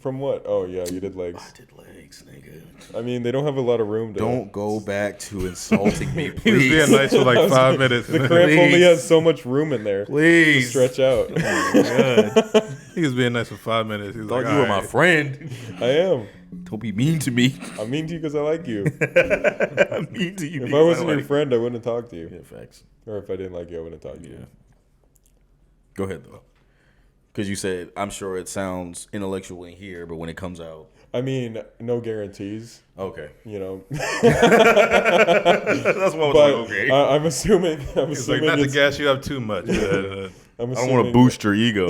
From what? Oh yeah, you did legs. I did legs, nigga. I mean, they don't have a lot of room to. Don't go back to insulting me, He was please. being nice for like 5 minutes. The cramp only has so much room in there to Please. stretch out. He was being nice for 5 minutes. He was Thought like, you were "All my right." friend. I am. Don't be mean to me. I'm mean to you because I like you. I'm mean to you. If because I wasn't like your friend, I wouldn't have talked to you. Yeah, facts. Or if I didn't like you, I wouldn't have talked to Yeah. you. Go ahead though. Because you said, I'm sure it sounds intellectual in here, but when it comes out. I mean, no guarantees. Okay. You know. That's what I was But like, okay. I'm assuming. It's like not to gas you up too much. I'm I don't assuming, want to boost your ego.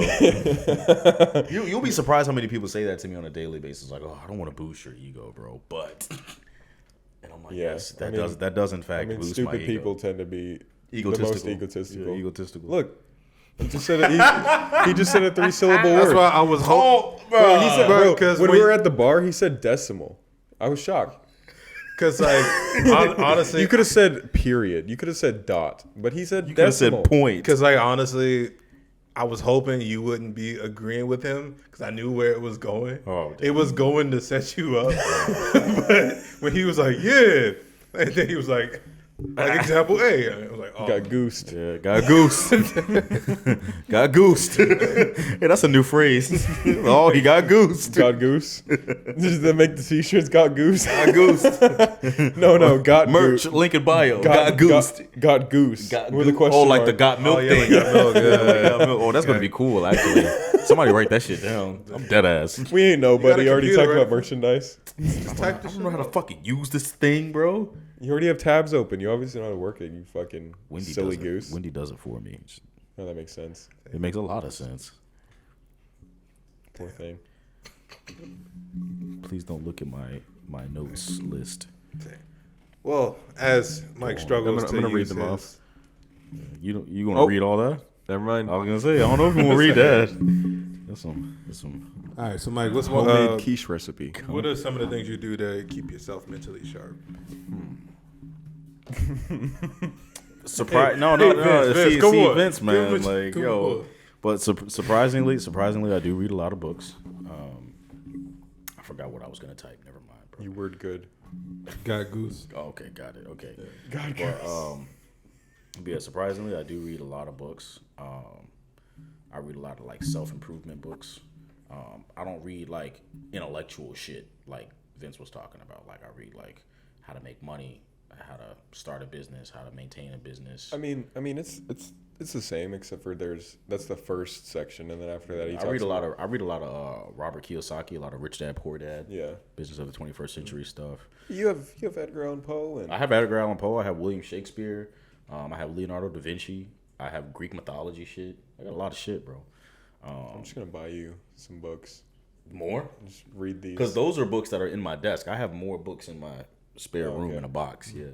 You'll be surprised how many people say that to me on a daily basis. Like, oh, I don't want to boost your ego, bro. But, and I'm like, Yeah, yes, I mean- that does in fact I mean, boost stupid my ego. people tend to be Egotistical. the most egotistical. Yeah, egotistical. Look, he just said he just said a 3-syllable That's word. why I was hoping. Bro, he said, bro, because when we were at the bar, he said decimal. I was shocked. Because like honestly, You could have said period. You could have said dot, but he said You could have decimal. said point. Because like honestly, I was hoping you wouldn't be agreeing with him because I knew where it was going. Oh, damn. It was going to set you up. But when he was like, yeah, and then he was like example A, I was like, oh, Got goosed. Yeah, got goosed. Got goosed. Hey, that's a new phrase. Oh, he got goosed. Got goose. Did they make the t-shirts? Got goose. Got goosed. No, got Merch, goose. link in bio. Got goosed. Got goose. Got With a goose. question Oh, like mark. the got milk oh yeah, thing. like got milk. Yeah. Got milk. Oh, that's gonna be cool. Actually, somebody write that shit down. I'm dead ass. We ain't nobody. got a Already computer, talked right? about merchandise. I don't know how to fucking use this thing, bro. You already have tabs open. You obviously know how to work it. You fucking silly goose. Wendy does it for me. Oh, that makes sense. It makes a lot of sense. Poor thing. Please don't look at my notes list. Well, as Mike struggles I'm gonna to read use them his- off. You gonna Oh. read all that? Never mind. I was gonna say I don't know if you wanna read that. That's some. All right, so Mike, what's one? Homemade quiche recipe. What are some of the things you do to keep yourself mentally sharp? Surprise! No. Vince, come on. Vince, man, Give him like come yo. on. But surprisingly, I do read a lot of books. I forgot what I was gonna type. Never mind, bro. You word good. Got goose. Oh, okay, got it. Okay. God, But yeah, surprisingly, I do read a lot of books. I read a lot of like self-improvement books. I don't read like intellectual shit like Vince was talking about. Like I read like how to make money, how to start a business, how to maintain a business. I mean, it's the same except for that's the first section, and then after that, I read a lot of Robert Kiyosaki, a lot of Rich Dad Poor Dad. Yeah. Business of the 21st Century stuff. You have Edgar Allan Poe and I have Edgar Allan Poe. I have William Shakespeare. I have Leonardo da Vinci. I have Greek mythology shit. I got a lot of shit, bro. I'm just gonna buy you some books. More? Just read these. Because those are books that are in my desk. I have more books in my spare room okay. in a box. Yeah.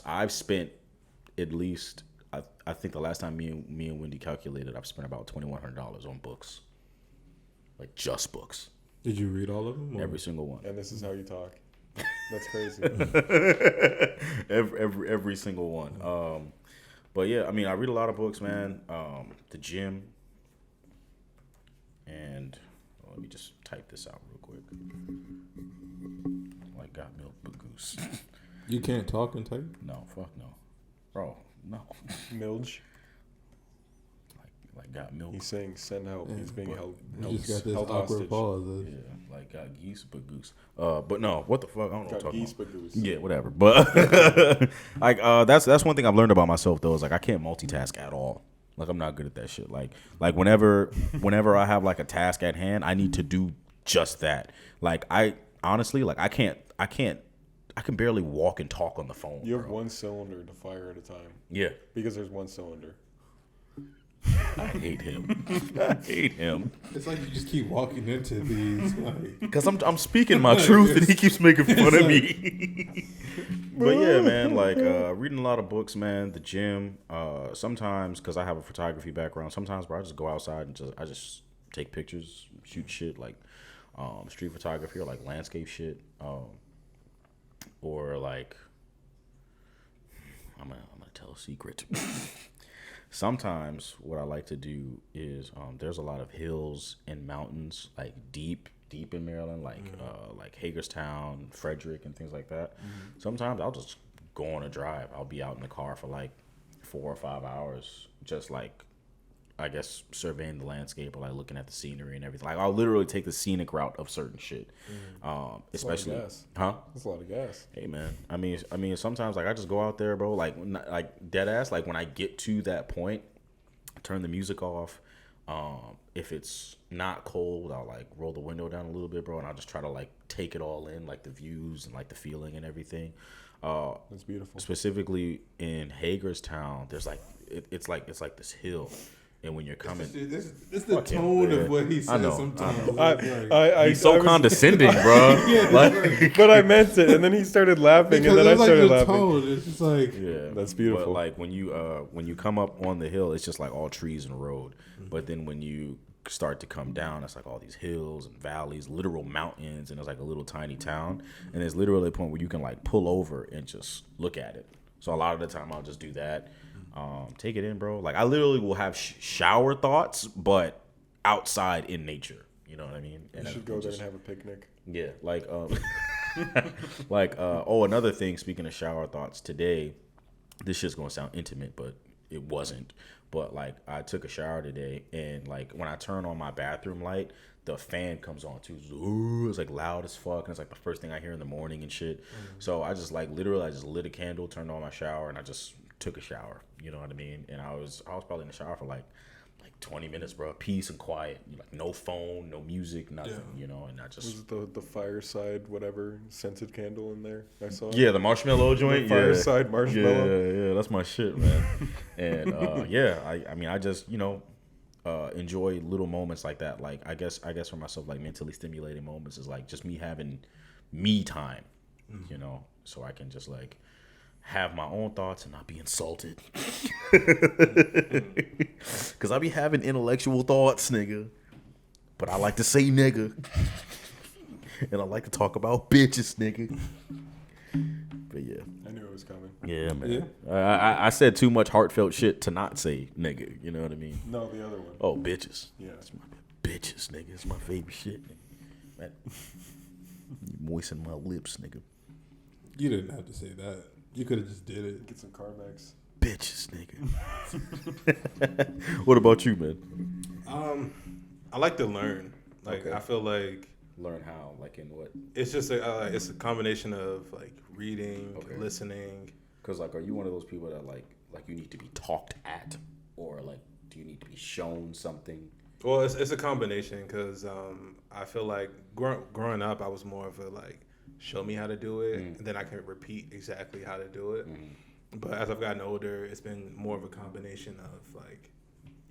I've spent at least I think the last time me and Wendy calculated, I've spent about $2,100 on books, like just books. Did you read all of them? or- Every single one. And this is how you talk. That's crazy. every single one. But yeah, I mean, I read a lot of books, man. The gym, and let me just type this out real quick. Like got milk, but goose. You can't talk and type. No, fuck no, bro, no. Milge. Like got milk. He's saying send help. He's being held. You just got this held awkward hostage. pause. Yeah, like got geese, but goose. But no, what the fuck? I don't know what I'm Got talking geese about. but goose. Yeah, whatever. But like that's one thing I've learned about myself though, is like I can't multitask at all. Like I'm not good at that shit. Like whenever I have like a task at hand, I need to do just that. Like I honestly like I can barely walk and talk on the phone. You have bro. one cylinder to fire at a time Yeah. because there's one cylinder. I hate him. I hate him. It's like you just keep walking into these. Like, Because I'm speaking my truth and he keeps making fun of me. But yeah, man, like reading a lot of books, man. The gym. Sometimes because I have a photography background. Sometimes, bro, I just go outside and I just take pictures, shoot shit like street photography or like landscape shit, or like I'm gonna tell a secret. Sometimes what I like to do is there's a lot of hills and mountains like deep in Maryland, like Hagerstown, Frederick, and things like that. Sometimes I'll just go on a drive. I'll be out in the car for like 4 or 5 hours, just like I guess surveying the landscape or like looking at the scenery and everything. Like I'll literally take the scenic route of certain shit. Especially, That's a lot of gas. Hey man, I mean, sometimes like I just go out there, bro. Like dead ass. Like when I get to that point, I turn the music off. If it's not cold, I'll like roll the window down a little bit, bro, and I'll just try to like take it all in, like the views and like the feeling and everything. That's beautiful. Specifically in Hagerstown, there's like it's like this hill. And when you're coming, this the tone of what he says sometimes. He's so condescending, bro. But I meant it, and then he started laughing, and then I started laughing. Tone. It's just like that's beautiful. But like when you come up on the hill, it's just like all trees and road. But then when you start to come down, it's like all these hills and valleys, literal mountains, and it's like a little tiny town. And there's literally a point where you can like pull over and just look at it. So a lot of the time I'll just do that. Take it in, bro. Like I literally will have shower thoughts, but outside in nature. You know what I mean? And you should go there and have a picnic. Yeah, like another thing. Speaking of shower thoughts, today, this shit's gonna sound intimate, but it wasn't. But like I took a shower today, and like when I turn on my bathroom light, the fan comes on too. It's like loud as fuck, and it's like the first thing I hear in the morning and shit. So I just like literally I just lit a candle, turned on my shower, and I just took a shower. You know what I mean? And I was probably in the shower for like 20 minutes, bro. Peace and quiet. Like no phone, no music, nothing. You know, and I just was it the fireside whatever scented candle in there? I saw. Yeah, the marshmallow joint. Fireside marshmallow. Yeah, that's my shit, man. And I mean I just enjoy little moments like that. Like I guess for myself, like mentally stimulating moments is like just me having me time. You know, so I can just like have my own thoughts and not be insulted. Cause I be having intellectual thoughts, nigga. But I like to say nigga. And I like to talk about bitches, nigga. But yeah. I knew it was coming. Yeah, man. Yeah. I said too much heartfelt shit to not say nigga. You know what I mean? No, the other one. Oh, bitches. Yeah. It's my bitches, nigga. It's my favorite shit, nigga. Man. You moisten my lips, nigga. You didn't have to say that. You could have just did it. Get some Carmex. Bitches, nigga. What about you, man? I like to learn. Like I feel like learn how, like in what? It's just it's a combination of like reading, listening. Cause like, are you one of those people that like you need to be talked at, or like do you need to be shown something? Well, it's a combination because I feel like growing up I was more of a like show me how to do it, and then I can repeat exactly how to do it. But as I've gotten older, it's been more of a combination of like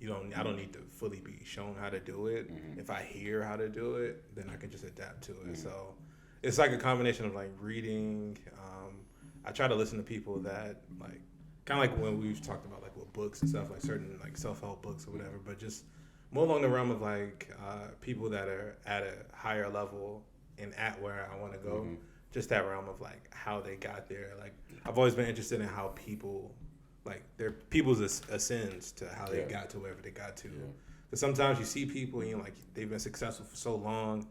I don't need to fully be shown how to do it. If I hear how to do it, then I can just adapt to it. So it's like a combination of like reading. I try to listen to people that like kind of like when we've talked about like with books and stuff, like certain like self-help books or whatever, but just more along the realm of like people that are at a higher level and at where I want to go. Just that realm of like how they got there. Like I've always been interested in how people like their people's ascends to how they got to wherever they got to. Because sometimes you see people and you're like they've been successful for so long,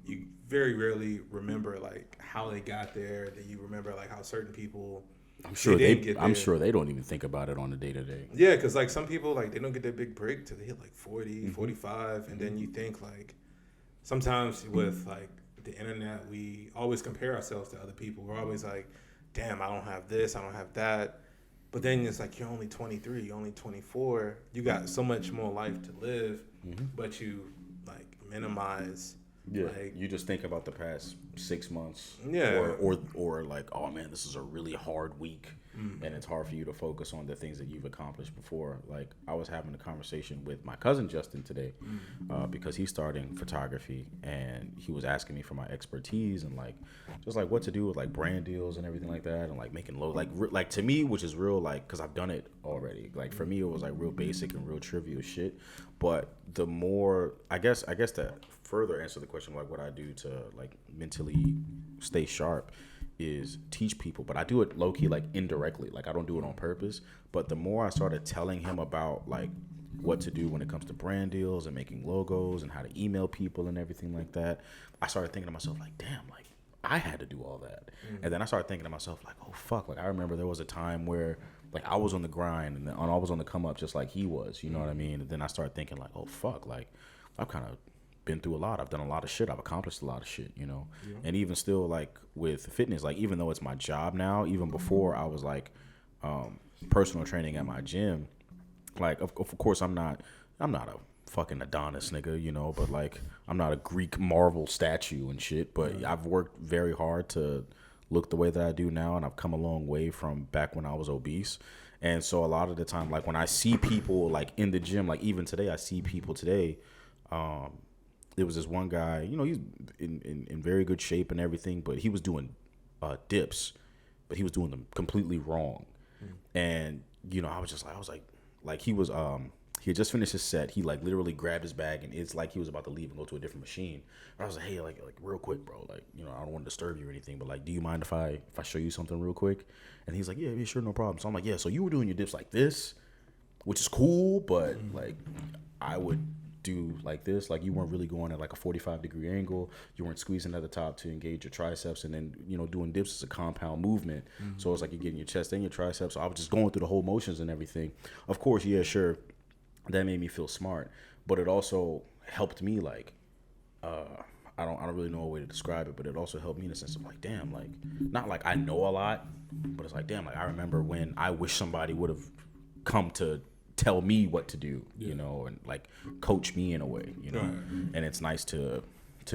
you very rarely remember like how they got there. Then you remember like how certain people. I'm sure they don't even think about it on a day to day. Yeah, because like some people like they don't get their big break till they hit like 40, 45, and then you think like sometimes with like the internet we always compare ourselves to other people. We're always like, damn, I don't have this, I don't have that. But then it's like you're only 23, you're only 24, you got so much more life to live, but you like minimize. Yeah, like, you just think about the past 6 months. Yeah, or like, oh man, this is a really hard week. and it's hard for you to focus on the things that you've accomplished before. Like I was having a conversation with my cousin Justin today because he's starting photography, and he was asking me for my expertise and like just like what to do with like brand deals and everything like that, and like making low like to me, which is real, like because I've done it already. Like for me, it was like real basic and real trivial shit. But the more I guess to further answer the question, like what I do to like mentally stay sharp is teach people, but I do it low key, like indirectly. Like I don't do it on purpose. But the more I started telling him about like what to do when it comes to brand deals and making logos and how to email people and everything like that, I started thinking to myself like, damn, like I had to do all that. And then I started thinking to myself like, oh fuck, like I remember there was a time where like I was on the grind and I was on the come up just like he was, you know what I mean? And then I started thinking like, oh fuck, like I've kind of been through a lot. I've done a lot of shit. I've accomplished a lot of shit, you know? Yeah. And even still, like, with fitness, like, even though it's my job now, even before I was, like, personal training at my gym, like, of course, I'm not a fucking Adonis nigga, you know? But, like, I'm not a Greek marble statue and shit. But I've worked very hard to look the way that I do now, and I've come a long way from back when I was obese. And so a lot of the time, like, when I see people, like, in the gym, like, even today, I see people today, there was this one guy, you know, he's in very good shape and everything, but he was doing dips, but he was doing them completely wrong. And, you know, I was like, he was, he had just finished his set. He like literally grabbed his bag and it's like he was about to leave and go to a different machine. And I was like, hey, like real quick, bro, like, you know, I don't want to disturb you or anything, but like, do you mind if I show you something real quick? And he's like, yeah, sure, no problem. So I'm like, yeah, so you were doing your dips like this, which is cool, but like, I would do like this, like you weren't really going at like a 45-degree angle, you weren't squeezing at the top to engage your triceps, and then, you know, doing dips is a compound movement, so it's like you're getting your chest and your triceps. So I was just going through the whole motions and everything. Of course, yeah, sure, that made me feel smart, but it also helped me like I don't really know a way to describe it, but it also helped me in a sense of like, damn, like not like I know a lot, but it's like, damn, like I remember when I wish somebody would have come to tell me what to do, you know, and like coach me in a way, you know. And it's nice to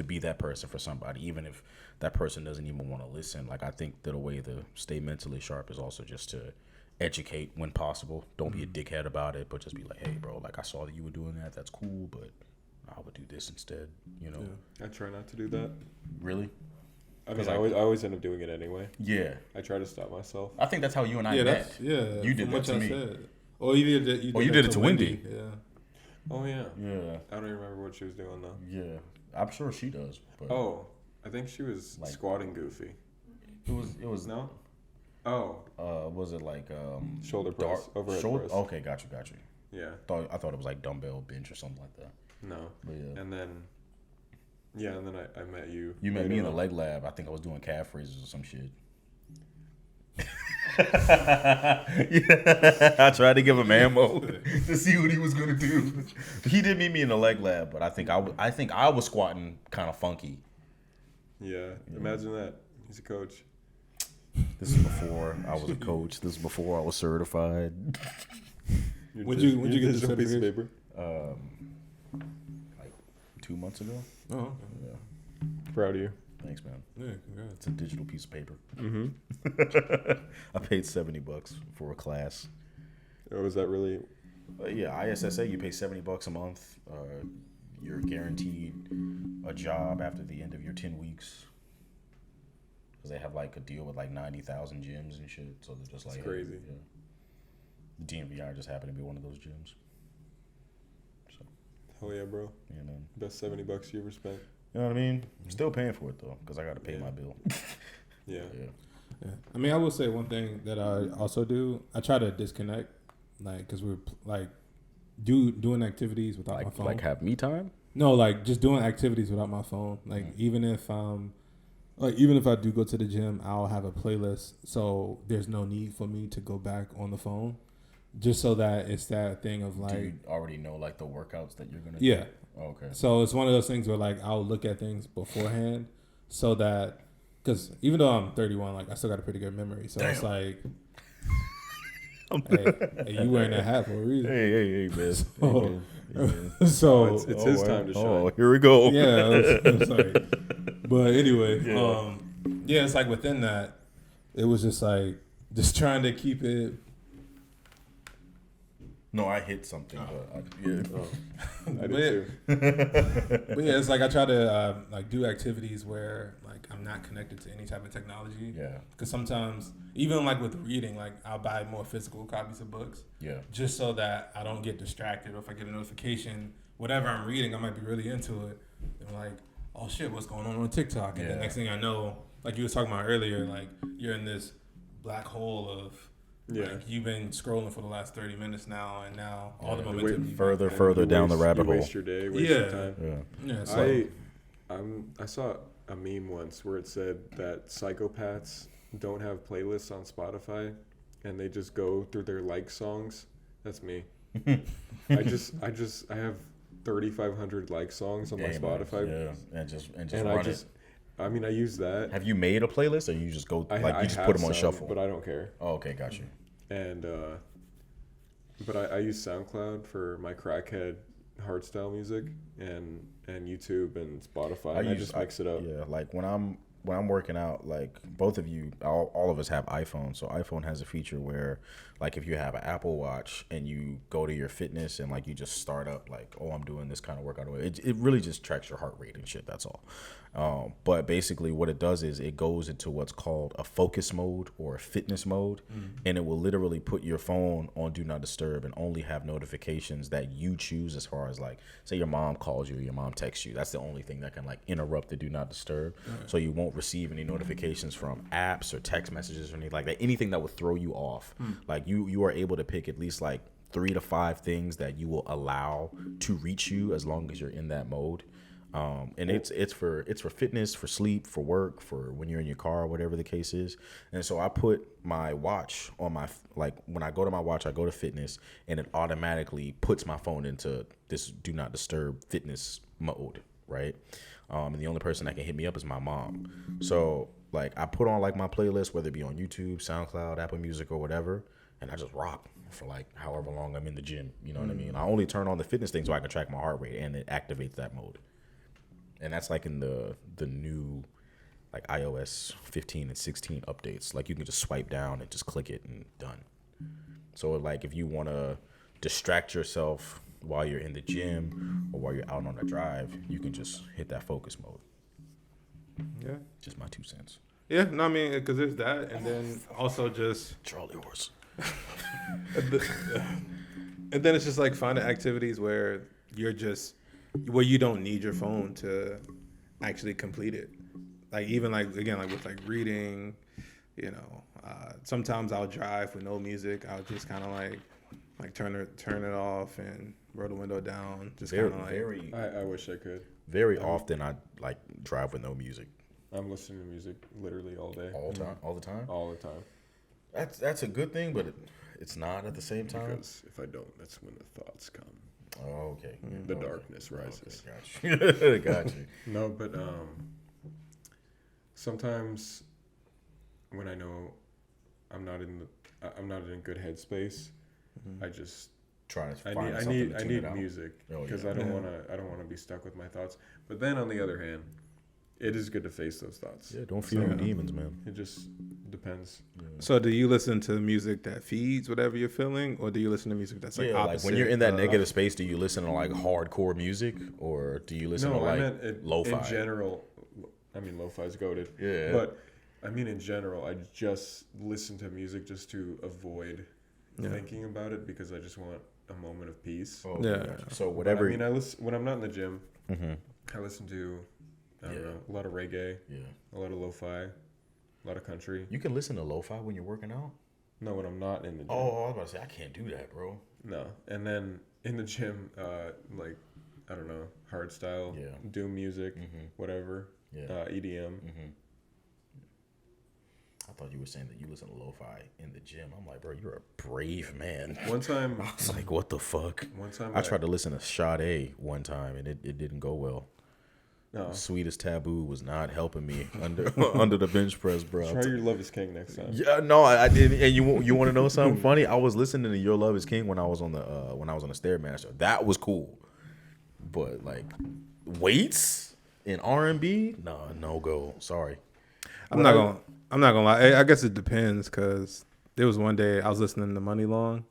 be that person for somebody, even if that person doesn't even want to listen. Like I think that a way to stay mentally sharp is also just to educate when possible. Don't be a dickhead about it, but just be like, hey bro, like I saw that you were doing that, that's cool, but I would do this instead, you know. I try not to do that. Really? I mean, I always end up doing it anyway. Yeah, I try to stop myself. I think that's how you and I met. You did that to me. Or you did it to Wendy. Yeah. Oh yeah. Yeah. I don't even remember what she was doing though. Yeah, I'm sure she does. But I think she was like, squatting goofy. It was no. Oh. Was it like shoulder press? Overhead press. Okay, got you. Yeah. I thought it was like dumbbell bench or something like that. No. But yeah. And then I met you. You met me in the leg lab. I think I was doing calf raises or some shit. I tried to give him ammo to see what he was gonna do. He did meet me in the leg lab, but I think I was squatting kind of funky. Yeah, imagine that. He's a coach. This is before I was a coach. This is before I was certified. Would you get this piece of paper? Like 2 months ago. Oh, okay. Yeah. Proud of you. Thanks, man. Yeah, congrats. It's a digital piece of paper. Mm-hmm. I paid $70 for a class. Oh, was that really? Yeah, ISSA, you pay $70 a month. You're guaranteed a job after the end of your 10 weeks. Because they have like a deal with like 90,000 gyms and shit. So they're just like, that's crazy. Yeah. The DMVR just happened to be one of those gyms. So. Hell yeah, bro. Yeah, man. Best $70 you ever spent. You know what I mean? I'm still paying for it though, because I got to pay my bill. Yeah. I mean, I will say one thing that I also do. I try to disconnect, like, because we're like doing activities without my phone. Like have me time? No, like just doing activities without my phone. Like even if I do go to the gym, I'll have a playlist, so there's no need for me to go back on the phone, just so that it's that thing of like. Do you already know like the workouts that you're gonna do? Yeah. Oh, okay. So it's one of those things where like I'll look at things beforehand, so that because even though I'm 31, like I still got a pretty good memory. So it's like, hey, you wearing that hat for a reason. Hey, man. So it's his time to shine. Oh, here we go. Yeah, it's like, but anyway, it's like within that, it was just like just trying to keep it. No, I hit something, but I did too. But yeah, it's like I try to like do activities where like I'm not connected to any type of technology. Yeah. Because sometimes, even like with reading, like I'll buy more physical copies of books. Yeah. Just so that I don't get distracted, or if I get a notification, whatever I'm reading, I might be really into it. And like, oh shit, what's going on TikTok? And the next thing I know, like you was talking about earlier, like you're in this black hole of. Yeah. Like you've been scrolling for the last 30 minutes now, and now all the momentum. Further down the rabbit hole. You waste your day, waste your time. Yeah. Yeah. I saw a meme once where it said that psychopaths don't have playlists on Spotify, and they just go through their like songs. That's me. I have 3,500 like songs on my Spotify. Yeah, and just and run it. I mean, I use that. Have you made a playlist, or you just go you just put them on shuffle? But I don't care. Oh, okay, got you. And but I use SoundCloud for my crackhead hardstyle music, and YouTube and Spotify. I just mix it up. Yeah, like when I'm working out, like both of you, all of us have iPhones. So iPhone has a feature where, like, if you have an Apple Watch and you go to your fitness and like you just start up, like, oh, I'm doing this kind of workout. It really just tracks your heart rate and shit. That's all. But basically, what it does is it goes into what's called a focus mode or a fitness mode, and it will literally put your phone on do not disturb and only have notifications that you choose. As far as like, say your mom calls you, your mom texts you. That's the only thing that can like interrupt the do not disturb. So you won't receive any notifications from apps or text messages or anything like that. Anything that would throw you off. Like you are able to pick at least like 3 to 5 things that you will allow to reach you as long as you're in that mode. And it's for fitness, for sleep, for work, for when you're in your car, whatever the case is. And so I put my watch on my, like when I go to my watch, I go to fitness, and it automatically puts my phone into this do not disturb fitness mode, right? And the only person that can hit me up is my mom. So like I put on like my playlist, whether it be on YouTube, SoundCloud, Apple Music, or whatever, and I just rock for like however long I'm in the gym. You know what I mean? I only turn on the fitness thing so I can track my heart rate, and it activates that mode. And that's like in the new like iOS 15 and 16 updates. Like you can just swipe down and just click it and done. So like if you want to distract yourself while you're in the gym or while you're out on a drive, you can just hit that focus mode. Yeah. Just my 2 cents. Yeah, no, I mean, because there's that, and then also just Charlie horse. and then it's just like finding activities where you don't need your phone to actually complete it. Like even like again like with like reading, you know, sometimes I'll drive with no music. I'll just kind of like turn it off and roll the window down. Just kind of like I wish I could. Very often I like drive with no music. I'm listening to music literally all day. All the time. All the time. That's a good thing, but it's not at the same time. Because if I don't, that's when the thoughts come. Oh, okay. The darkness rises. Okay, got you. Got you. No, but sometimes when I know I'm not in a good headspace, I just try to find something to tune I it need out. music because I don't want to be stuck with my thoughts. But then on the other hand, it is good to face those thoughts. Yeah, don't fear your demons, man. It just depends. Yeah. So do you listen to music that feeds whatever you're feeling, or do you listen to music that's like opposite? Like when you're in that negative space, do you listen to like hardcore music, or do you listen to like lo-fi? In general, I mean, lo-fi is goated. Yeah. But I mean, in general, I just listen to music just to avoid thinking about it because I just want a moment of peace. Oh, yeah. So whatever. But, I mean, I listen when I'm not in the gym. I listen to I don't know, a lot of reggae. Yeah. A lot of lo-fi. A lot of country. You can listen to lo-fi when you're working out? No, when I'm not in the gym. Oh, I was about to say I can't do that, bro. No, and then in the gym, like I don't know, hard style, doom music, whatever, EDM. I thought you were saying that you listen to lo-fi in the gym. I'm like, bro, you're a brave man. One time, I was like, what the fuck? One time, I tried to listen to Sade one time, and it didn't go well. No. Sweetest Taboo was not helping me under the bench press, bro. Try Your Love Is King next time. Yeah, no, I didn't. And you want to know something funny? I was listening to Your Love Is King when I was on the Stairmaster. That was cool, but like weights in R&B, no go. Sorry. I'm not gonna lie. I guess it depends because there was one day I was listening to Money Long,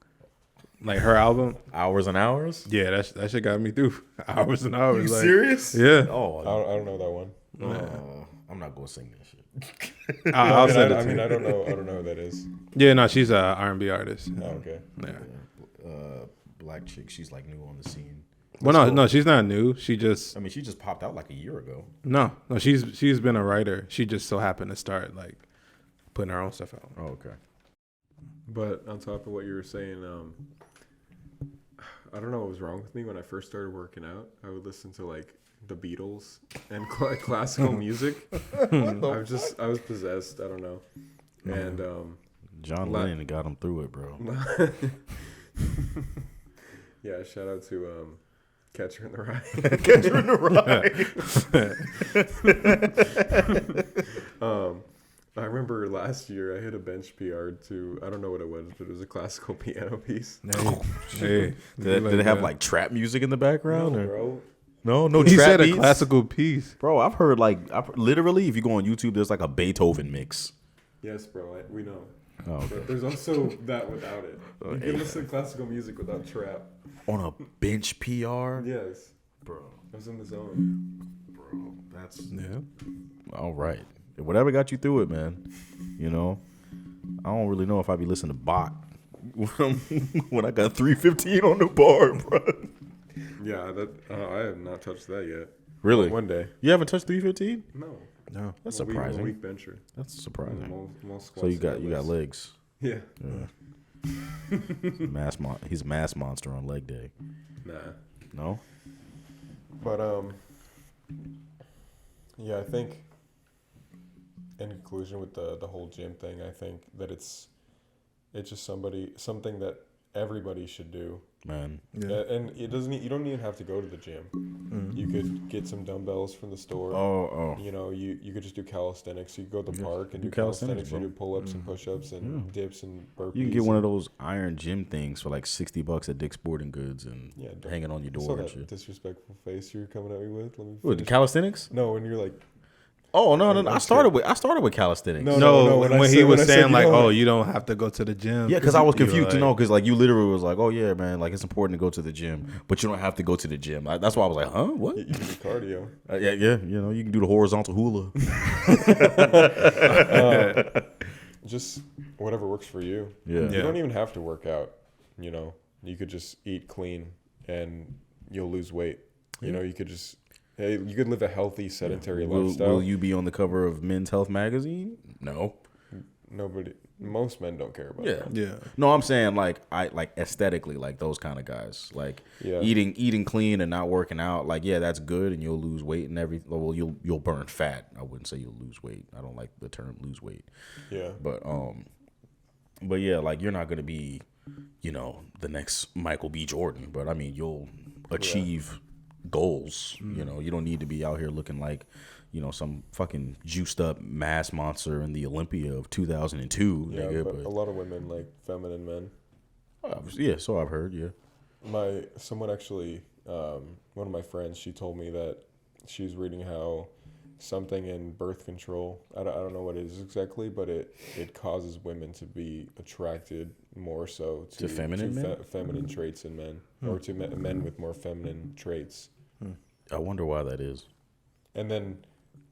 like her album. Hours and hours. Yeah, that shit got me through hours and hours. You like, serious? Yeah. Oh, I don't know that one. I'm not gonna sing this shit. I'll send it I to mean, you. I don't know who that is. Yeah, no, she's a R&B artist. Oh, okay. Yeah. Black chick. She's like new on the scene. Well, no, she's not new. She just I mean, she just popped out like a year ago. no. She's been a writer. She just so happened to start like putting her own stuff out. Oh, okay. But on top of what you were saying, I don't know what was wrong with me when I first started working out. I would listen to like the Beatles and classical music. I was possessed. I don't know. And John Lennon got him through it, bro. yeah, shout out to Catcher in the Rye. Catcher in the Rye. I remember last year I hit a bench PR to, I don't know what it was, but it was a classical piano piece. Hey, Did it have like trap music in the background? No, or? bro. No he trap said beats? a classical piece. Bro, I've heard literally, if you go on YouTube, there's like a Beethoven mix. Yes, bro, we know. Oh, okay. But there's also that without it. You can listen to classical music without trap. On a bench PR? Yes. Bro, I was in the zone. bro, that's Yeah. all right. Whatever got you through it, man. You know, I don't really know if I'd be listening to Bach when I got 315 on the bar, bro. Yeah, I have not touched that yet. Really? One day. You haven't touched 315? No. No. That's I'm a surprising. weak bencher. That's surprising. Most So you squats got and legs. deadlifts. Yeah. He's a mass monster on leg day. Nah. No? But yeah, I think in conclusion with the whole gym thing, I think that it's just something that everybody should do. Man. Yeah. And you don't even have to go to the gym. You could get some dumbbells from the store. Oh. You know, you could just do calisthenics. You could go to the park and do do calisthenics, calisthenics. You bro. do pull-ups and push-ups and dips and burpees. You can get one of those iron gym things for like $60 at Dick's Sporting Goods and hanging on your I saw door and that shit. disrespectful face you were coming at me with. Let me What, finish. calisthenics? No, when you're like, Oh no! I'm I started with calisthenics. No, when, when I he said- was when I said saying you like, don't- oh, you don't have to go to the gym. Yeah, because I was You were confused to like- know because like you literally was like, oh yeah, man, like it's important to go to the gym, but you don't have to go to the gym. That's why I was like, huh, what? you can do cardio. Yeah, you know, you can do the horizontal hula. Just whatever works for you. Yeah. You don't even have to work out. You know, you could just eat clean and you'll lose weight. You know, you could just you could live a healthy sedentary lifestyle. Will you be on the cover of Men's Health magazine? No. Most men don't care about Yeah. that. Yeah. No, I'm saying like aesthetically, like those kind of guys, like Yeah. eating clean and not working out. Like, yeah, that's good, and you'll lose weight and everything. Well, you'll burn fat. I wouldn't say you'll lose weight. I don't like the term lose weight. Yeah. But yeah, like you're not gonna be, you know, the next Michael B. Jordan. But I mean, you'll achieve goals. You know, you don't need to be out here looking like, you know, some fucking juiced up mass monster in the Olympia of 2002. Yeah, nigga, but a lot of women like feminine men. Yeah, so I've heard. Yeah. Someone actually, one of my friends, she told me that she's reading how something in birth control, I don't know what it is exactly, but it causes women to be attracted more so To feminine men? feminine traits in men, or to men with more feminine traits. I wonder why that is. And then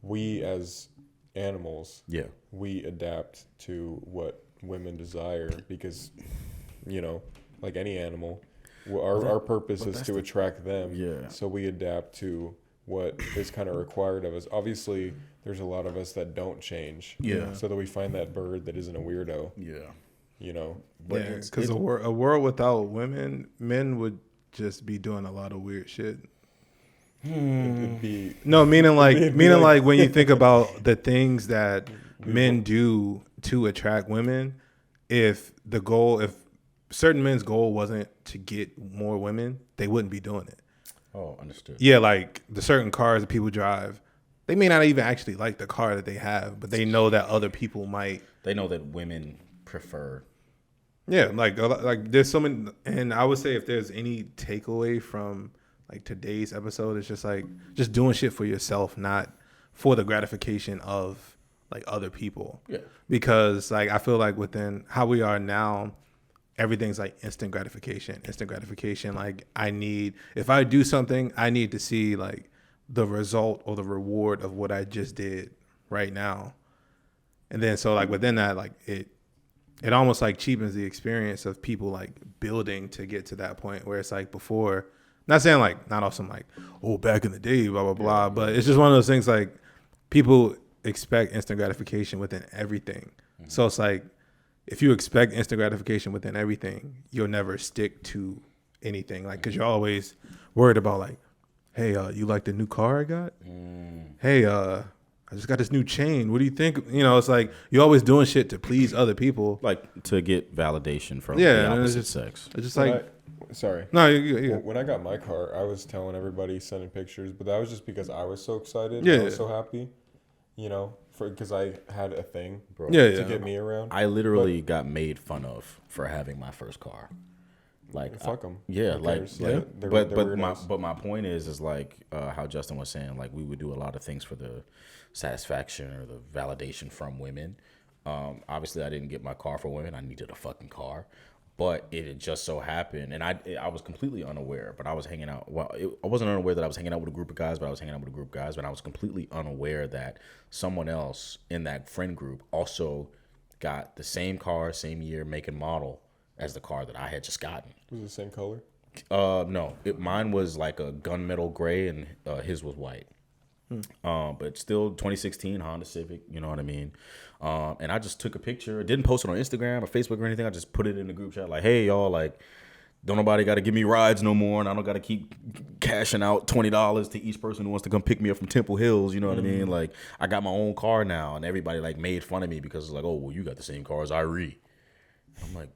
we as animals, Yeah. we adapt to what women desire because, you know, like any animal, our purpose is to attract them. Yeah. So we adapt to what is kind of required of us. Obviously, there's a lot of us that don't change. Yeah. So that we find that bird that isn't a weirdo, Yeah. you know. But But because a world without women, men would just be doing a lot of weird shit. it'd be No, meaning like It'd be like- when you think about the things that men do to attract women, if certain men's goal wasn't to get more women, they wouldn't be doing it. Oh, understood. Yeah, like the certain cars that people drive, they may not even actually like the car that they have, but they know that other people might. They know that women prefer. Yeah, like there's so many, and I would say if there's any takeaway from like today's episode, it's just like just doing shit for yourself, not for the gratification of like other people. Yeah. Because like I feel like within how we are now, everything's like instant gratification. Like if I do something, I need to see like the result or the reward of what I just did right now. And then so like within that, like it almost like cheapens the experience of people like building to get to that point where it's like before, not saying like not off some like, oh, back in the day, blah, blah, blah. But it's just one of those things like people expect instant gratification within everything. Mm-hmm. So it's like, if you expect instant gratification within everything, you'll never stick to anything. Like, cause you're always worried about like, hey, you like the new car I got? Hey, I just got this new chain. What do you think? You know, it's like you're always doing shit to please other people. Like to get validation from the opposite sex. It's just like, sorry. No, you. When I got my car, I was telling everybody, sending pictures, but that was just because I was so excited. Yeah. I was so happy, you know, because I had a thing Bro, to get me around. I literally got made fun of for having my first car. Like fuck them. Yeah, like they're but my point is like how Justin was saying, like we would do a lot of things for the satisfaction or the validation from women. Obviously, I didn't get my car for women. I needed a fucking car, but it had just so happened, and I was completely unaware. But I was hanging out. Well, I wasn't unaware that I was hanging out with a group of guys, but I was hanging out with a group of guys. But I was completely unaware that someone else in that friend group also got the same car, same year, make and model as the car that I had just gotten. Was it the same color? No, mine was like a gunmetal gray, and his was white. But still 2016 Honda Civic, you know what I mean? And I just took a picture, didn't post it on Instagram or Facebook or anything. I just put it in the group chat like, hey, y'all, like, don't nobody got to give me rides no more, and I don't got to keep cashing out $20 to each person who wants to come pick me up from Temple Hills, you know what I mean? Like, I got my own car now, and everybody, like, made fun of me because it's like, oh, well, you got the same car as Irie. I'm like,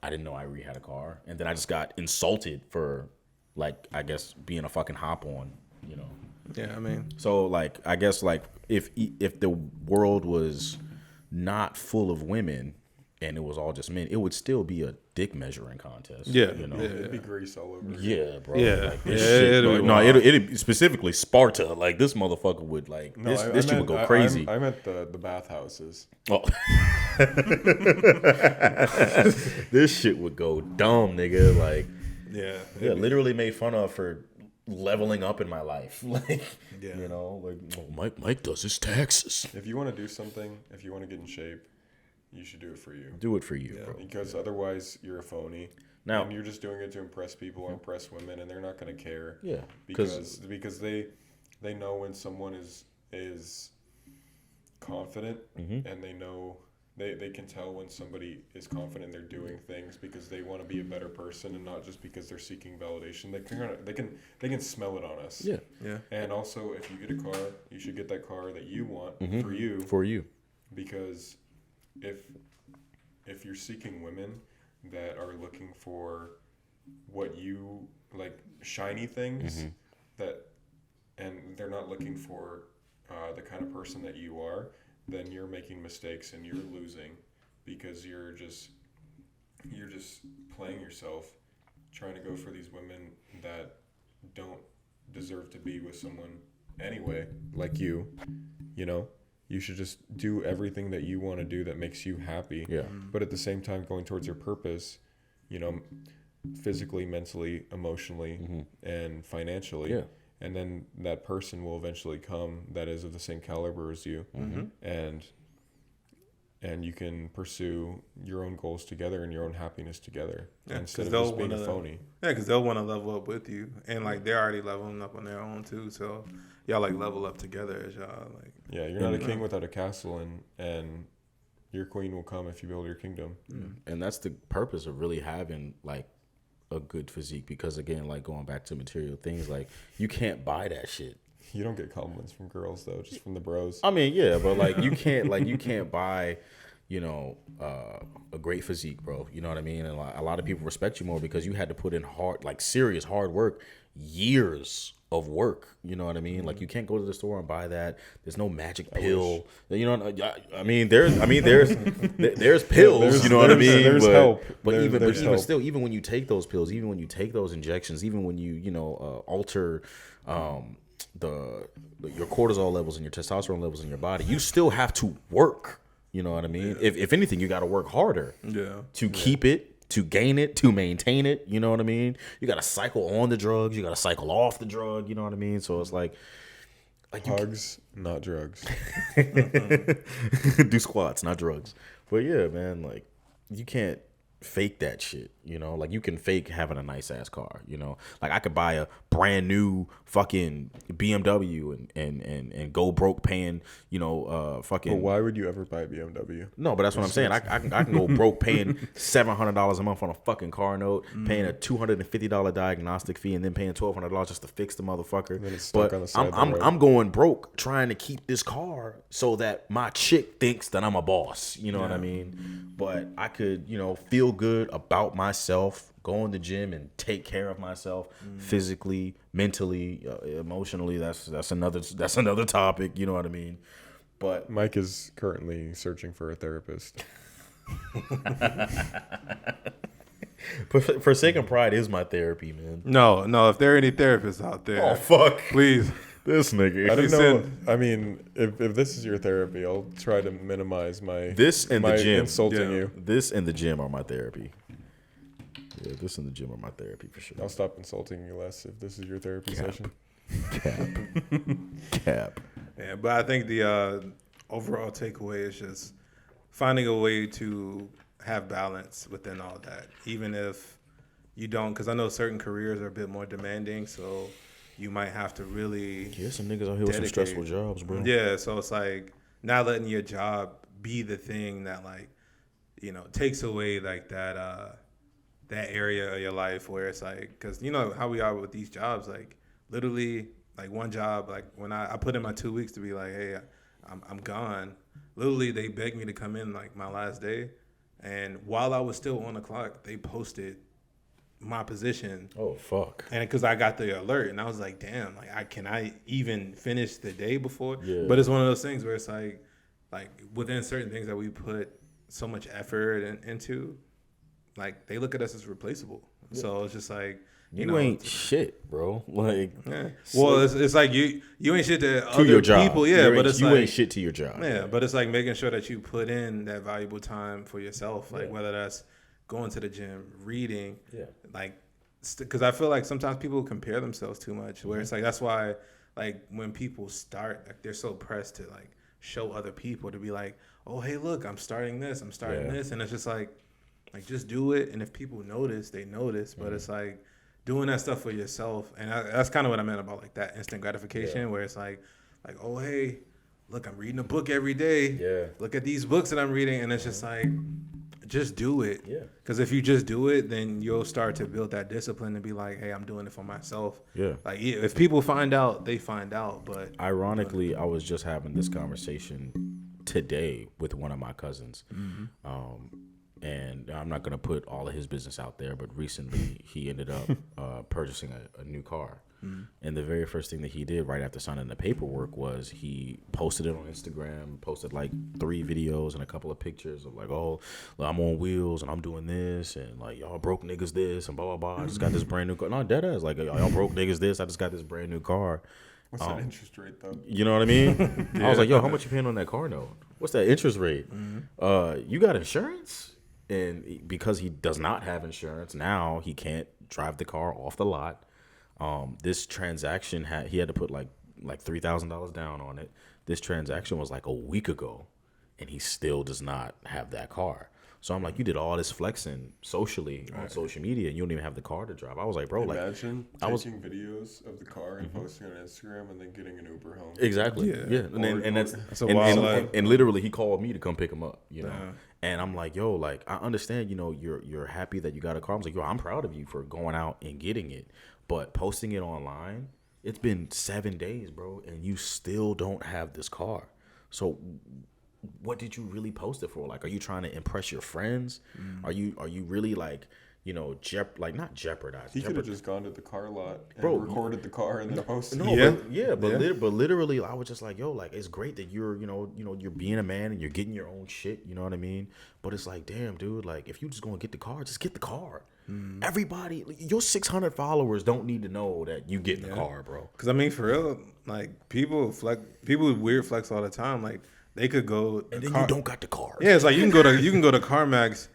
I didn't know Irie had a car. And then I just got insulted for, like, I guess being a fucking hop on, you know. Yeah, I mean. So, like, I guess, like, if the world was not full of women and it was all just men, it would still be a dick measuring contest. Yeah. You know? Yeah. It'd be grease all over. Yeah, bro. Yeah. Like, this Yeah, shit, it'd bro. be No, wild. it'd specifically Sparta. Like, this motherfucker would, like, No, this shit would go crazy. I meant the bathhouses. Oh. This shit would go dumb, nigga. Like, Yeah. literally made fun of for leveling up in my life. Like, Yeah. you know, like, oh, Mike does his taxes. If you want to do something, if you want to get in shape, you should do it for you. Do it for you, bro. Because otherwise, you're a phony. Now, and you're just doing it to impress people or impress women, and they're not going to care. Yeah, because they know when someone is confident, and they know they can tell when somebody is confident they're doing things because they want to be a better person and not just because they're seeking validation. They can smell it on us. Yeah. And also, if you get a car, you should get that car that you want for you. Because if you're seeking women that are looking for what you like, shiny things and they're not looking for the kind of person that you are, then you're making mistakes and you're losing because you're just playing yourself, trying to go for these women that don't deserve to be with someone anyway, like you know. You should just do everything that you want to do that makes you happy. Yeah. But at the same time, going towards your purpose, you know, physically, mentally, emotionally, and financially. Yeah. And then that person will eventually come that is of the same caliber as you. And you can pursue your own goals together and your own happiness together instead of just being a phony. Yeah, because they'll want to level up with you. And, like, they're already leveling up on their own, too. So, y'all, like, level up together as y'all, like. Yeah, you're not a king without a castle, and your queen will come if you build your kingdom. And that's the purpose of really having, like, a good physique. Because, again, like, going back to material things, like, you can't buy that shit. You don't get compliments from girls, though, just from the bros. I mean, yeah, but, like, you can't buy, you know, a great physique, bro. You know what I mean? And a lot of people respect you more because you had to put in serious hard work, years of work. You know what I mean? Like, you can't go to the store and buy that. There's no magic pill. You know, I mean, there's pills. You know what I mean? There's help. But even help. still, even when you take those pills, even when you take those injections, even when you alter your cortisol levels and your testosterone levels in your body, you still have to work. You know what I mean? Yeah. If anything, you got to work harder. To keep it, to gain it, to maintain it. You know what I mean? You got to cycle on the drugs. You got to cycle off the drug. You know what I mean? So it's like hugs, not drugs. Do squats, not drugs. But yeah, man, like you can't fake that shit, you know? Like you can fake having a nice ass car, you know? Like I could buy a brand new fucking BMW and go broke paying, you know, fucking. But why would you ever buy a BMW? No, but that's what I'm saying. I can go broke paying $700 a month on a fucking car note, paying a $250 diagnostic fee, and then paying $1,200 just to fix the motherfucker. And then it's stuck on the side I'm going broke trying to keep this car so that my chick thinks that I'm a boss. You know what I mean? But I could, you know, feel good about myself, go in the gym and take care of myself physically, mentally, emotionally. That's another topic. You know what I mean? But Mike is currently searching for a therapist. Forsaken Pride is my therapy, man. No. If there are any therapists out there, oh fuck, please. This nigga. I don't know. I mean, if this is your therapy, I'll try to minimize my the gym insulting you. This and the gym are my therapy. Yeah, this and the gym are my therapy for sure. I'll stop insulting you less if this is your therapy session. Cap. Yeah, but I think the overall takeaway is just finding a way to have balance within all that, even if you don't, because I know certain careers are a bit more demanding, so you might have to really some niggas out here with some stressful jobs, bro. Yeah, so it's like not letting your job be the thing that, like, you know, takes away like that area of your life where it's like, because you know how we are with these jobs, like literally like one job, like when I put in my 2 weeks to be like, hey, I'm gone. Literally they begged me to come in like my last day, and while I was still on the clock, they posted my position. Oh fuck! And because I got the alert, and I was like, damn, like can I even finish the day before? Yeah. But it's one of those things where it's like within certain things that we put so much effort into, like they look at us as replaceable. Yeah. So it's just like you ain't shit, bro. Like, yeah. Well, it's like you ain't shit to other your job. people, yeah. But it's you like, ain't shit to your job. Yeah, but it's like making sure that you put in that valuable time for yourself, like whether that's going to the gym, reading, like, because I feel like sometimes people compare themselves too much. Where it's like that's why, like, when people start, like, they're so pressed to like show other people to be like, oh hey, look, I'm starting this, and it's just like just do it, and if people notice, they notice. But it's like doing that stuff for yourself, and that's kind of what I meant about like that instant gratification, where it's like oh hey, look, I'm reading a book every day. Yeah, look at these books that I'm reading, and it's just like, just do it. Yeah. Because if you just do it, then you'll start to build that discipline and be like, hey, I'm doing it for myself. Yeah. Like, if people find out, they find out. But ironically, I was just having this conversation today with one of my cousins. And I'm not going to put all of his business out there, but recently he ended up purchasing a new car. And the very first thing that he did right after signing the paperwork was he posted it on Instagram, posted like 3 videos and a couple of pictures of like, oh, I'm on wheels and I'm doing this, and like, y'all broke niggas this and blah, blah, blah. I just got this brand new car. No, dead ass. Like, y'all broke niggas this. I just got this brand new car. What's that interest rate, though? You know what I mean? I was like, yo, how much you paying on that car note? What's that interest rate? You got insurance? And because he does not have insurance, now he can't drive the car off the lot. This transaction he had to put like $3,000 down on it. This transaction was like a week ago, and he still does not have that car. So I'm like, you did all this flexing socially on social media, and you don't even have the car to drive. I was like, bro, imagine taking videos of the car and posting on Instagram, and then getting an Uber home. Exactly. Yeah. And literally, he called me to come pick him up. You know. And I'm like, yo, like, I understand, you know, you're happy that you got a car. I was like, yo, I'm proud of you for going out and getting it. But posting it online, it's been 7 days, bro, and you still don't have this car. So what did you really post it for? Like, are you trying to impress your friends? Are you really like, you know, not jeopardize? He could have just gone to the car lot and recorded the car and then posted it. But literally, I was just like, yo, like, it's great that you're, you know, you're being a man and you're getting your own shit. You know what I mean? But it's like, damn, dude, like, if you just gonna get the car, just get the car. Everybody, your 600 followers don't need to know that you get in the car, bro. Because I mean, for real, like people with weird flex all the time. Like they could go, And then you don't got the car. Yeah, it's like you can go to CarMax,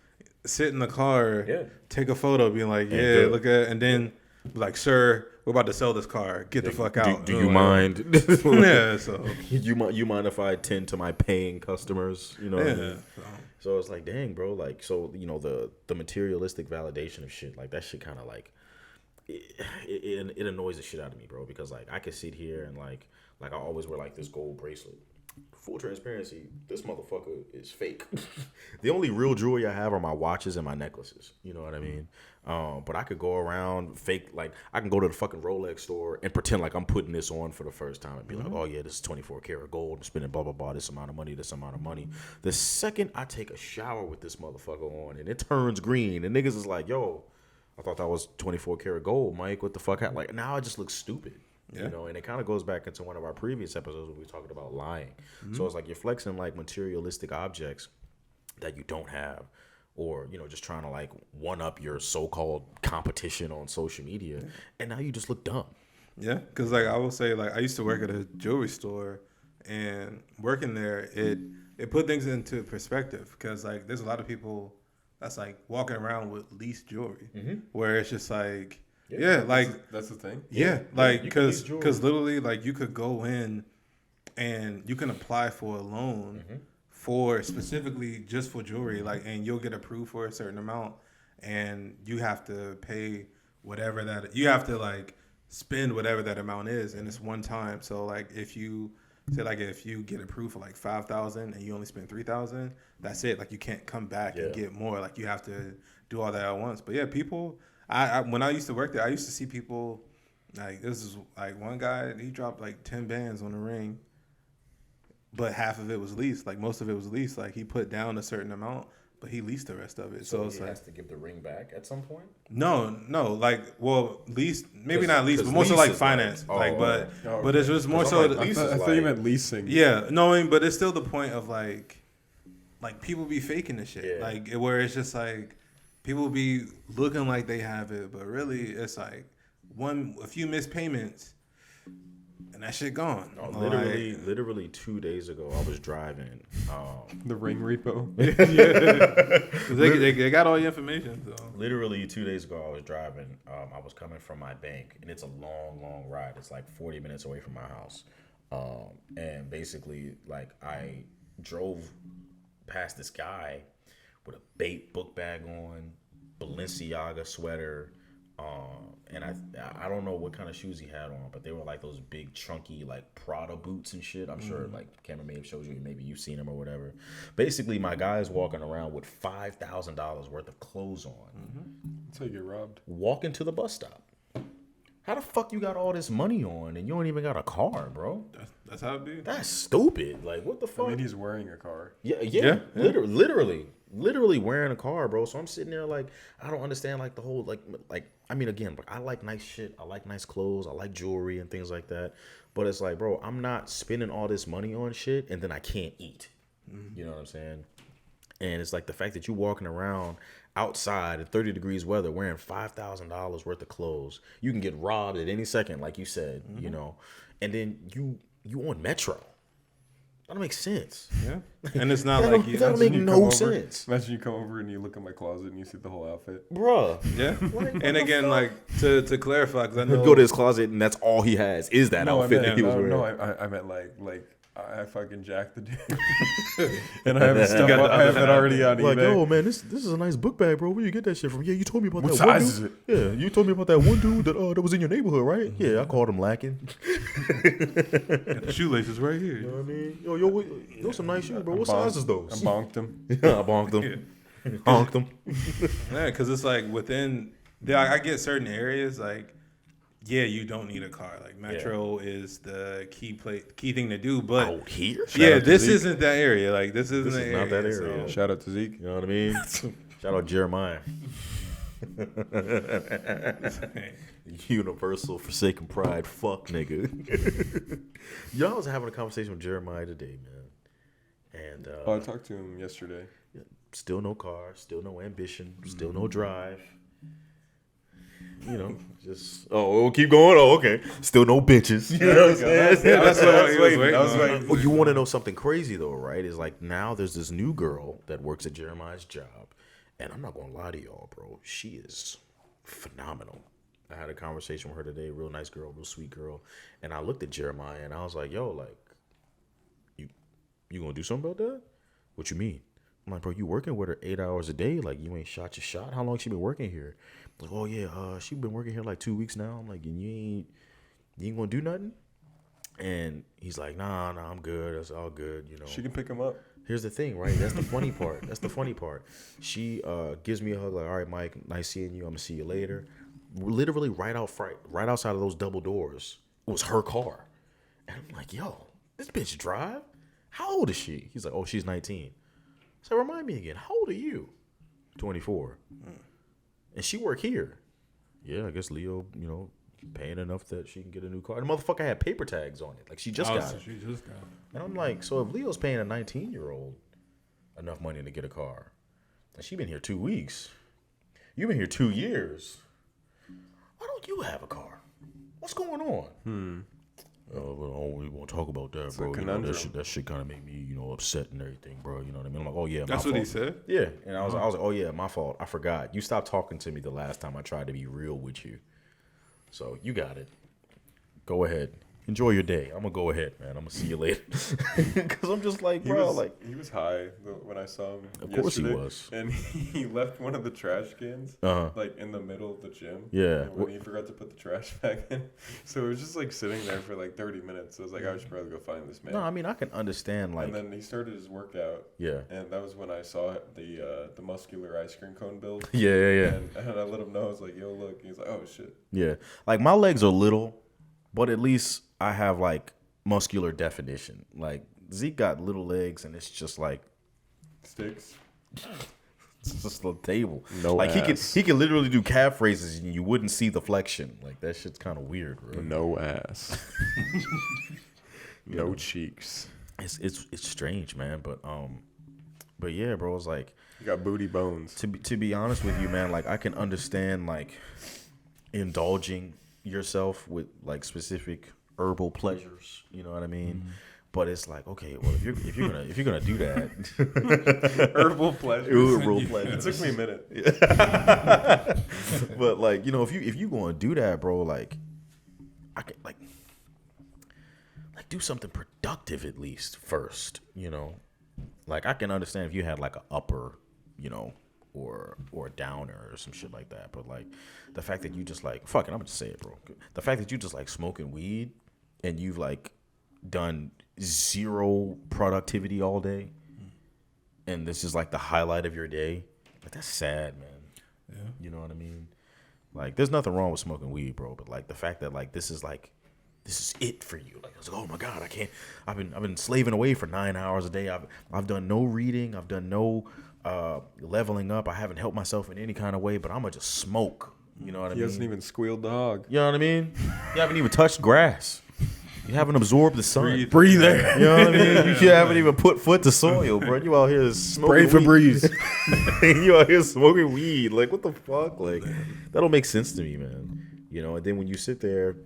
sit in the car, take a photo, being like, yeah, look at, and then be like, sir, we're about to sell this car. Get the fuck out. Do you mind? Yeah, so you mind if I tend to my paying customers? You know what I mean? So it's like, dang, bro. Like, so you know the materialistic validation of shit, like that shit, kind of like it annoys the shit out of me, bro. Because like I could sit here and like I always wear like this gold bracelet. Full transparency, this motherfucker is fake. The only real jewelry I have are my watches and my necklaces. You know what I mean? But I could go around fake, like I can go to the fucking Rolex store and pretend like I'm putting this on for the first time and be like, oh yeah, this is 24 karat gold. I'm spending blah, blah, blah, this amount of money. The second I take a shower with this motherfucker on and it turns green and niggas is like, yo, I thought that was 24 karat gold, Mike. What the fuck? Like now I just look stupid. You know, and it kind of goes back into one of our previous episodes where we talked about lying. So it's like you're flexing like materialistic objects that you don't have, or you know, just trying to like one up your so-called competition on social media, and now you just look dumb. Yeah, because like I will say, like I used to work at a jewelry store, and working there, it put things into perspective. Because like there's a lot of people that's like walking around with leased jewelry, where it's just like. Yeah, like that's the thing. Yeah, like because literally, like you could go in and you can apply for a loan for specifically just for jewelry, like, and you'll get approved for a certain amount, and you have to pay whatever that you have to like spend whatever that amount is, and it's one time. So like if you say like if you get approved for like 5,000 and you only spend 3,000, that's it. Like you can't come back and get more. Like you have to do all that at once. But yeah, people. I when I used to work there, I used to see people like this is like one guy, he dropped like 10 bands on the ring, but half of it was leased. Like most of it was leased. Like he put down a certain amount, but he leased the rest of it. So it's he like has to give the ring back at some point. No, like leased, maybe not leased, but more so like finance. But it's just more so. I thought you meant leasing. Yeah, knowing, but it's still the point of like people be faking this shit, like where it's just like. People be looking like they have it, but really it's like a few missed payments, and that shit gone. No, literally 2 days ago, I was driving. The ring repo. They got all your information. So. Literally 2 days ago, I was driving. I was coming from my bank, and it's a long ride. It's like 40 minutes away from my house. And basically, like I drove past this guy with a bait book bag on, Balenciaga sweater, and I don't know what kind of shoes he had on, but they were like those big chunky like Prada boots and shit. I'm sure like camera may have showed you, maybe you've seen them or whatever. Basically, my guy is walking around with $5,000 worth of clothes on. That's how you get robbed. Walking to the bus stop. How the fuck you got all this money on and you don't even got a car, bro? That's how it be. That's stupid. Like, what the fuck? I mean, he's wearing a car. Yeah. Literally wearing a car, bro. So I'm sitting there like, I don't understand like the whole like I mean, again, I like nice shit. I like nice clothes. I like jewelry and things like that. But it's like, bro, I'm not spending all this money on shit and then I can't eat. You know what I'm saying? And it's like the fact that you walking around outside in 30 degrees weather wearing $5,000 worth of clothes. You can get robbed at any second, like you said, you know. And then you on Metro. That don't make sense. Yeah. And it's not that don't make no sense. Imagine you come over and you look in my closet and you see the whole outfit. Bruh. Yeah. And again, like to clarify, because I know go to his closet and that's all he has is that outfit that he was wearing. No, I meant like I fucking jacked the dude. And I have his stuff. I have it already on eBay. Like, yo, man, this is a nice book bag, bro. Where you get that shit from? Yeah, you told me about what that size one dude. is it? Yeah, you told me about that one dude that was in your neighborhood, right? Yeah, I called him lacking. The shoelaces right here. You know what I mean? Yo, those some nice shoes, bro. What size is those? I bonked him. I bonked them. Honked them. Yeah, because it's like within, I get certain areas like, yeah, you don't need a car. Like Metro is the key thing to do, but out here, this isn't that area. Like this isn't not that area. So. Shout out to Zeke. You know what I mean? Shout out Jeremiah. Universal forsaken pride, fuck nigga. Y'all, I was having a conversation with Jeremiah today, man, and I talked to him yesterday. Still no car, still no ambition, still no drive. just we'll keep going. Oh, okay. Still no bitches. You know what I'm saying? That's what I was waiting. Well, you want to know something crazy though, right? Is like now there's this new girl that works at Jeremiah's job, and I'm not gonna lie to y'all, bro. She is phenomenal. I had a conversation with her today. Real nice girl, real sweet girl, and I looked at Jeremiah and I was like, "Yo, like, you gonna do something about that? What you mean?" I'm like, "Bro, you working with her 8 hours a day? Like, you ain't shot your shot? How long she been working here?" Like, "Oh yeah, she been working here like 2 weeks now." I'm like, "And you ain't gonna do nothing?" And he's like, nah, I'm good. That's all good, She can pick him up. Here's the thing, right? That's the funny part. She gives me a hug, like, "All right, Mike, nice seeing you. I'm gonna see you later." Literally right outside of those double doors was her car, and I'm like, "Yo, this bitch drive? How old is she?" He's like, "Oh, she's 19." So remind me again, how old are you? 24. And she work here. Yeah, I guess Leo, paying enough that she can get a new car. The motherfucker had paper tags on it. Like, she just got it. She just got it. And I'm like, so if Leo's paying a 19-year-old enough money to get a car, and she been here 2 weeks, you've been here 2 years, why don't you have a car? What's going on? We won't talk about that, It's bro. That shit kind of make me, upset and everything, bro. You know what I mean? I'm like, oh yeah, That's my what he fault. said? Yeah, and I was like, oh yeah, my fault. I forgot. You stopped talking to me the last time I tried to be real with you. So you got it. Go ahead. Enjoy your day. I'm gonna go ahead, man. I'm gonna see you later. Because I'm just like, bro, he was high when I saw him. Of course yesterday, he was. and he left one of the trash cans like in the middle of the gym. Yeah. When he forgot to put the trash back in, so it was just like sitting there for like 30 minutes. I was like, I should probably go find this man. No, I mean I can understand like. And then he started his workout. Yeah. And that was when I saw the muscular ice cream cone build. Yeah. And I let him know. I was like, yo, look. He's like, oh shit. Yeah, like my legs are little, but at least I have like muscular definition. Like Zeke got little legs, and it's just like Sticks. it's just a table. No like ass. he can literally do calf raises, and you wouldn't see the flexion. Like that shit's kind of weird, bro. No ass. No cheeks. It's strange, man. But yeah, bro. It's like You got booty bones. to be honest with you, man. Like I can understand like indulging yourself with like specific herbal pleasures. You know what I mean? Mm-hmm. But it's like, okay, well, if you're gonna do that, Herbal pleasures. Herbal pleasures. It took me a minute. But like, if you gonna do that, bro, like, I can like do something productive at least first. Like I can understand if you had like an upper, or a downer or some shit like that. But like the fact that you just like, fuck it, I'm gonna just say it, bro. The fact that you just like smoking weed and you've like done zero productivity all day, and this is like the highlight of your day, like that's sad, man. Yeah. You know what I mean? Like there's nothing wrong with smoking weed, bro, but like the fact that like this is it for you. Like I was like, oh my God, I can't. I've been slaving away for 9 hours a day. I've done no reading. I've done no leveling up. I haven't helped myself in any kind of way. But I'm gonna just smoke. You know what I mean? He hasn't even squealed the hog. You know what I mean? You haven't even touched grass. You haven't absorbed the sun. Breathe there. You know what I mean? You haven't even put foot to soil, bro. You out here smoking Febreze. You out here smoking weed. Like what the fuck? Like that don't make sense to me, man. And then when you sit there.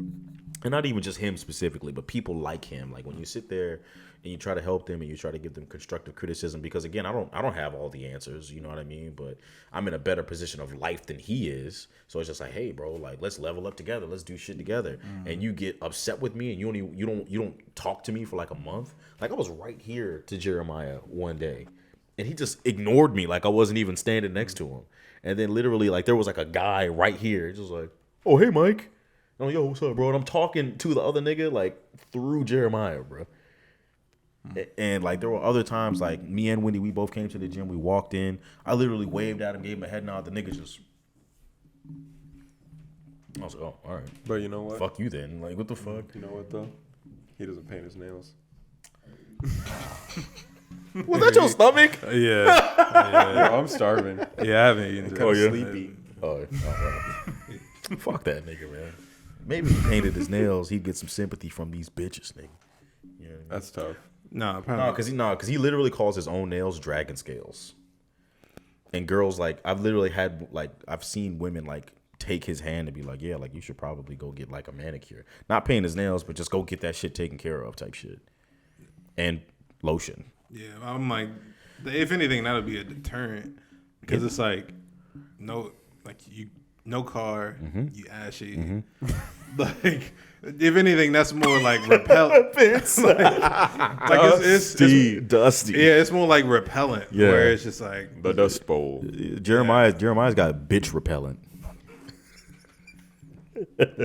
And not even just him specifically, but people like him. Like when you sit there and you try to help them and you try to give them constructive criticism, because again, I don't have all the answers, you know what I mean? But I'm in a better position of life than he is. So it's just like, hey, bro, like let's level up together, let's do shit together. And you get upset with me and you don't talk to me for like a month. Like I was right here to Jeremiah one day, and he just ignored me like I wasn't even standing next to him. And then literally like there was like a guy right here, just like, oh hey Mike. I'm like, yo, what's up, bro? And I'm talking to the other nigga, like, through Jeremiah, bro. And, like, there were other times, like, me and Wendy, we both came to the gym. We walked in. I literally waved at him, gave him a head nod. The nigga just... I was like, oh, all right. But you know what? Fuck you then. Like, what the fuck? You know what, though? He doesn't paint his nails. Was that your stomach? Yeah. Yo, I'm starving. Yeah, I haven't eaten. Kind of sleepy. Oh, fuck that nigga, man. Maybe if he painted his nails, he'd get some sympathy from these bitches, nigga. You know what I mean? That's tough. No, probably. Because he literally calls his own nails dragon scales. And girls, like, I've seen women, like, take his hand and be like, yeah, like you should probably go get like a manicure, not paint his nails, but just go get that shit taken care of, type shit, and lotion. Yeah, I'm like, if anything, that would be a deterrent because it's like no car, you ashy. Like, if anything, that's more like repellent. It's Dusty. Yeah, it's more like repellent. Yeah. Where it's just like The Dust Bowl. Jeremiah's got bitch repellent.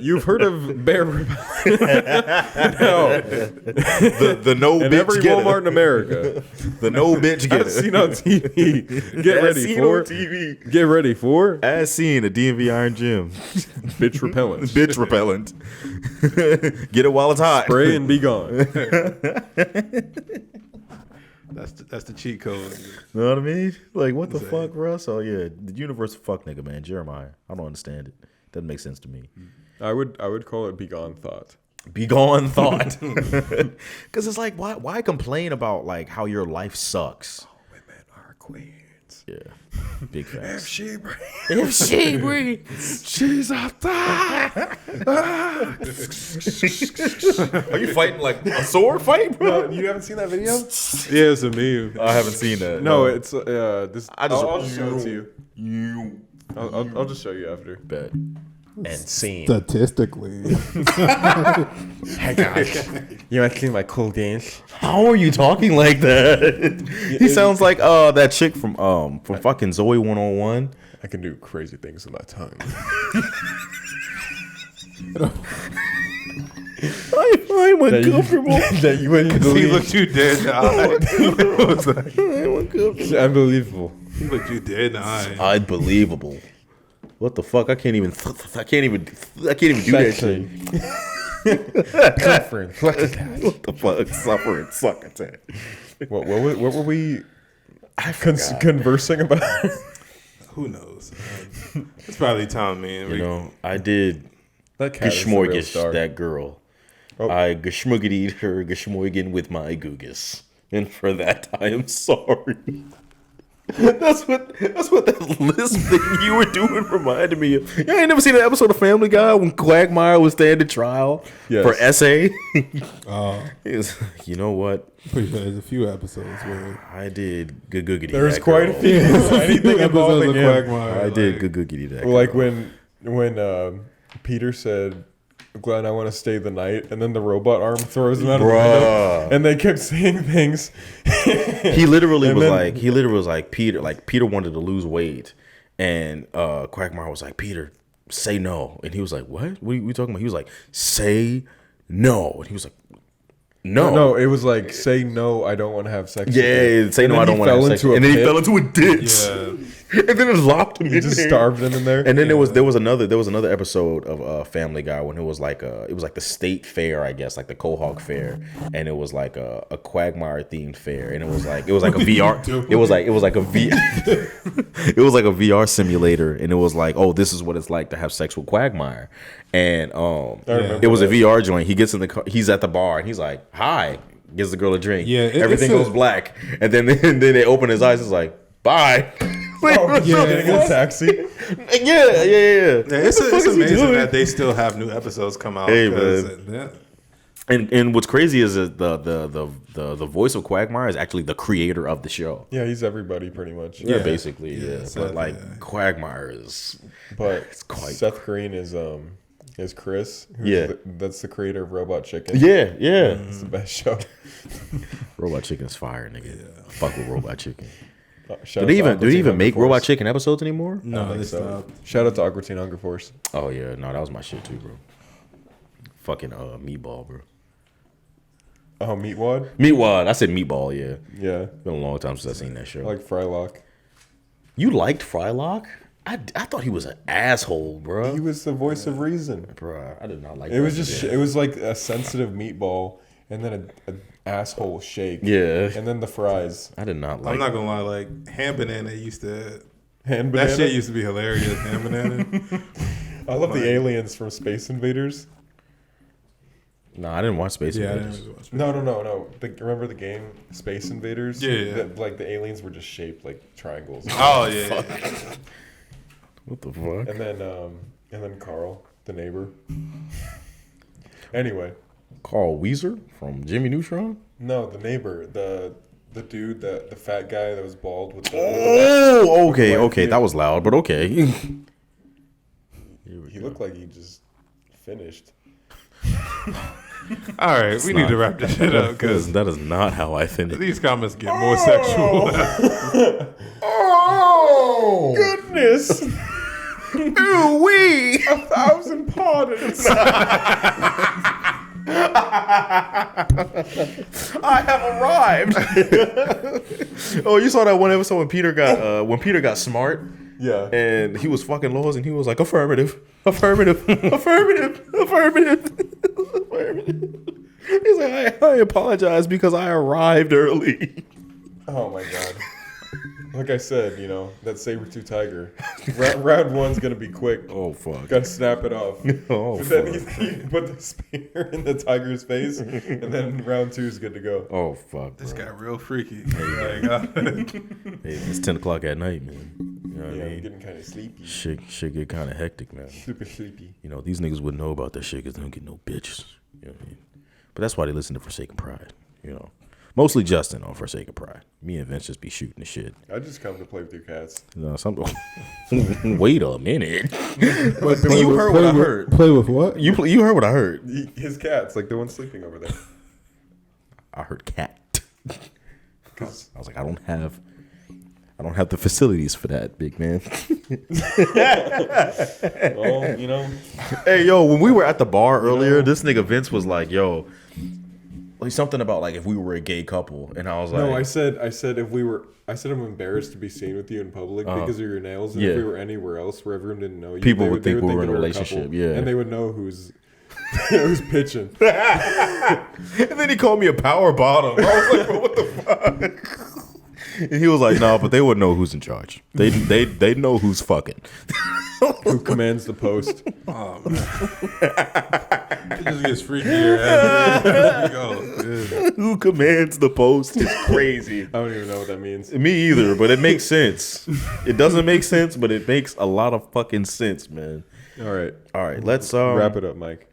You've heard of bear repellent? No. the no In bitch every getter. Walmart in America. The no bitch getter. As seen on TV. Get As ready seen for on TV. Get ready for As seen at DMV Iron Gym. bitch repellent. Bitch repellent. Get it while it's hot. Spray and be gone. that's the cheat code. You know what I mean? Like, what the fuck, bro? So, yeah, the universal fuck nigga, man. Jeremiah. I don't understand it. Doesn't make sense to me. I would call it begone thought. Be gone thought. Because it's like, why complain about, like, how your life sucks? Oh, women are queens. Yeah. Big facts. If she breathes, she's a thought. Are you fighting, like, a sword fight, bro? You haven't seen that video? Yeah, it's a meme. I haven't seen that. No, it's this. I just- I'll just show it to you. You I'll just show you after. bet. And scene. Statistically, Hey guys, you want to see my cool dance? How are you talking like that? He sounds like that chick from fucking Zoe 101. I can do crazy things with my tongue. I'm uncomfortable. That you wouldn't he believe. looked you dead in the eye. It's unbelievable. He looked you dead in the eye. Unbelievable. What the fuck? I can't even do that shit. Suffering. What the fuck? Suffering, succotash. What were we conversing about? Who knows? It's probably Tom, man. You know, I did That cat is the real geschmorgish star. that girl. Oh. I geschmuggied her geschmorgan with my googus. And for that, I am sorry. That's what that lisp thing you were doing reminded me of. You ain't never seen an episode of Family Guy when Quagmire was standing trial Yes. for essay? Oh, You know what? pretty sure there's a few episodes where I did good There's quite a few. Anything involving of him. Quagmire. I did like, good that Like girl. when Peter said, "Glenn, I want to stay the night," and then the robot arm throws him out of the Bruh. window, and they kept saying things. He literally And was then- like Peter wanted to lose weight, and Quagmire was like, Peter, say no, and he was like, what are you talking about? He was like, say no, and he was like, no, it was like, "Say no, I don't want to have sex." with yeah, you." say And no, I then don't he want to fell have sex, into a and then he pit. fell into a ditch, yeah. and then it locked him He in just there. starved him in there. And then there was another episode of Family Guy when it was like the state fair, I guess, like the Quahog fair, and it was like a Quagmire themed fair, and it was like a VR, it was like a VR simulator, and it was like, oh, this is what it's like to have sex with Quagmire, and remember it was a that. VR joint. He gets in the car, he's at the bar, and he's like, hi, gives the girl a drink, Yeah, everything it's a- goes black, and then they open his eyes, it's like, bye. Oh, Yeah, getting in a taxi. Yeah. It's is he amazing doing? that they still have new episodes come out. Hey, 'cause, man. And what's crazy is that the voice of Quagmire is actually the creator of the show. Yeah, he's everybody pretty much. Yeah, basically, yeah. so, But like yeah. Quagmire is But quite- Seth Green is Chris. Who's Yeah. that's the creator of Robot Chicken. yeah. It's the best show. Robot Chicken's fire, nigga. Fuck with Robot Chicken. Shout Do out to they Aqua even Teen make Hunger Robot Force. Chicken episodes anymore? I No, think they so. stopped. Shout out to Aqua Teen Hunger Force. Oh yeah, no, that was my shit too, bro. Fucking Meatball, bro. Oh, Meatwad? Meatwad. I said Meatball. Yeah, Yeah. been a long time since I seen that show. I like Frylock. You liked Frylock? I thought he was an asshole, bro. He was the voice of reason. Bro, I did not like. It was that just shit. it was like a sensitive meatball and then a asshole shake. Yeah. And then the fries. I did not like. I'm not gonna lie, like Ham Banana used to. Hand That banana. shit used to be hilarious. Ham Banana. I love the aliens from Space Invaders. No, I didn't watch Space Yeah, I Invaders. didn't really watch it. No. Remember the game Space Invaders? Yeah. That, like the aliens were just shaped like triangles. Oh yeah. What the fuck? And then And then Carl, the neighbor. Anyway. Carl Weezer from Jimmy Neutron? No, the neighbor. The dude, the fat guy that was bald with the... Oh, okay. That was loud, but okay. He looked like he just finished. All right, we need to wrap this shit up because that is not how I finished. these comments get more sexual. Oh, goodness. Ooh wee! 1,000 pardons. I have arrived. Oh, you saw that one episode when Peter got smart. Yeah. And he was fucking Lois, and he was like, affirmative. He's like, I apologize because I arrived early. Oh my god. Like I said, that saber-tooth tiger. Round one's gonna be quick. Oh fuck. Gotta snap it off. Oh But fuck. then he put the spear in the tiger's face, and then round two is good to go. Oh fuck. This bro. got real freaky. Hey, it's 10 o'clock at night, man. You know what Yeah, I I'm mean? getting kind of sleepy. Shit get kind of hectic, man. Super sleepy. These niggas wouldn't know about that shit because they don't get no bitches. You know what I mean? But that's why they listen to Forsaken Pride. Mostly Justin on Forsaken Pride. Me and Vince just be shooting the shit. I just come to play with your cats. Wait a minute. But You heard what I heard. Play with what? You heard what I heard. His cats, like the one sleeping over there. I heard cat. I 'Cause- was like, I don't have the facilities for that, big man. Well, Hey, yo, when we were at the bar earlier, this nigga Vince was like, yo, like something about like if we were a gay couple, and I was like, no, I said I'm embarrassed to be seen with you in public because of your nails, and yeah. if we were anywhere else where everyone didn't know you, People they would think we were in a couple, relationship, yeah. and they would know who's who's pitching. And then he called me a power bottom. I was like, bro, what the fuck? And he was like, no, but they would know who's in charge. They know who's fucking. Who commands the post? Oh man, it just gets freakier as we go. Who commands the post is crazy. I don't even know what that means. Me either, but it makes sense. It doesn't make sense, but it makes a lot of fucking sense, man. All right, Let's wrap it up, Mike.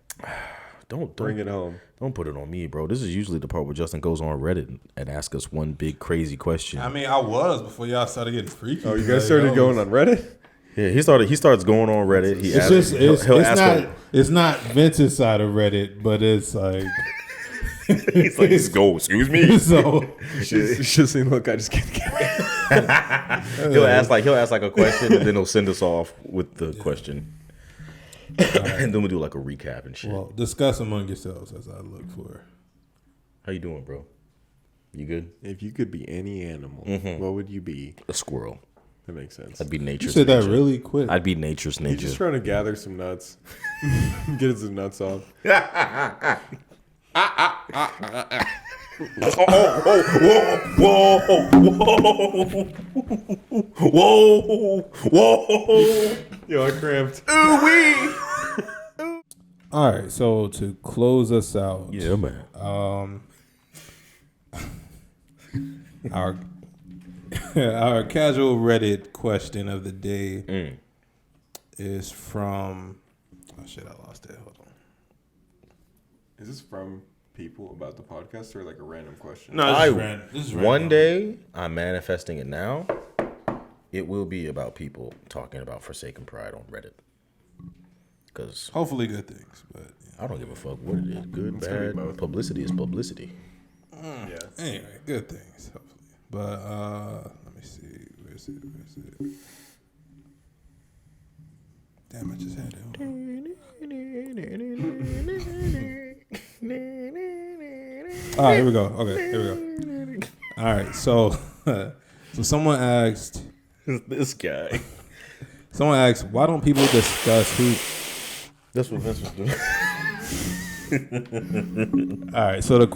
Don't Bring it home. Don't put it on me, bro. This is usually the part where Justin goes on Reddit and asks us one big crazy question. I mean, I was before y'all started getting freaky. Oh, you guys started going on Reddit? Yeah, he starts going on Reddit. He asks, It's not Vince's side of Reddit, but it's like he's like, go, excuse me. so. It's just saying, look, I just can't get it. He'll ask like a question, and then he'll send us off with the question, and then we'll do like a recap and shit. Well, discuss among yourselves as I look for. How you doing, bro? You good? If you could be any animal, what would you be? A squirrel. That makes sense. I'd be You nature's said that ninja. really quick. I'd be nature's He's just ninja. trying to gather some nuts. Get his nuts off. Whoa. Yo, I cramped. All right, so to close us out, Yeah, man. our our casual Reddit question of the day is from. Oh shit! I lost it. Hold on. Is this from people about the podcast or like a random question? No, This is One day, I'm manifesting it now. It will be about people talking about Forsaken Pride on Reddit. Because Hopefully, good things, but I don't give a fuck what it is. Good, It's gonna be bad. both. Publicity is publicity. Yeah. anyway, good things. Hopefully, but let me see. Where's it? Damn, I just had it. Hold on. All right, here we go. Okay, here we go. All right, so someone asked. This guy. Someone asked, why don't people discuss who? That's what Vince was doing. All right, so the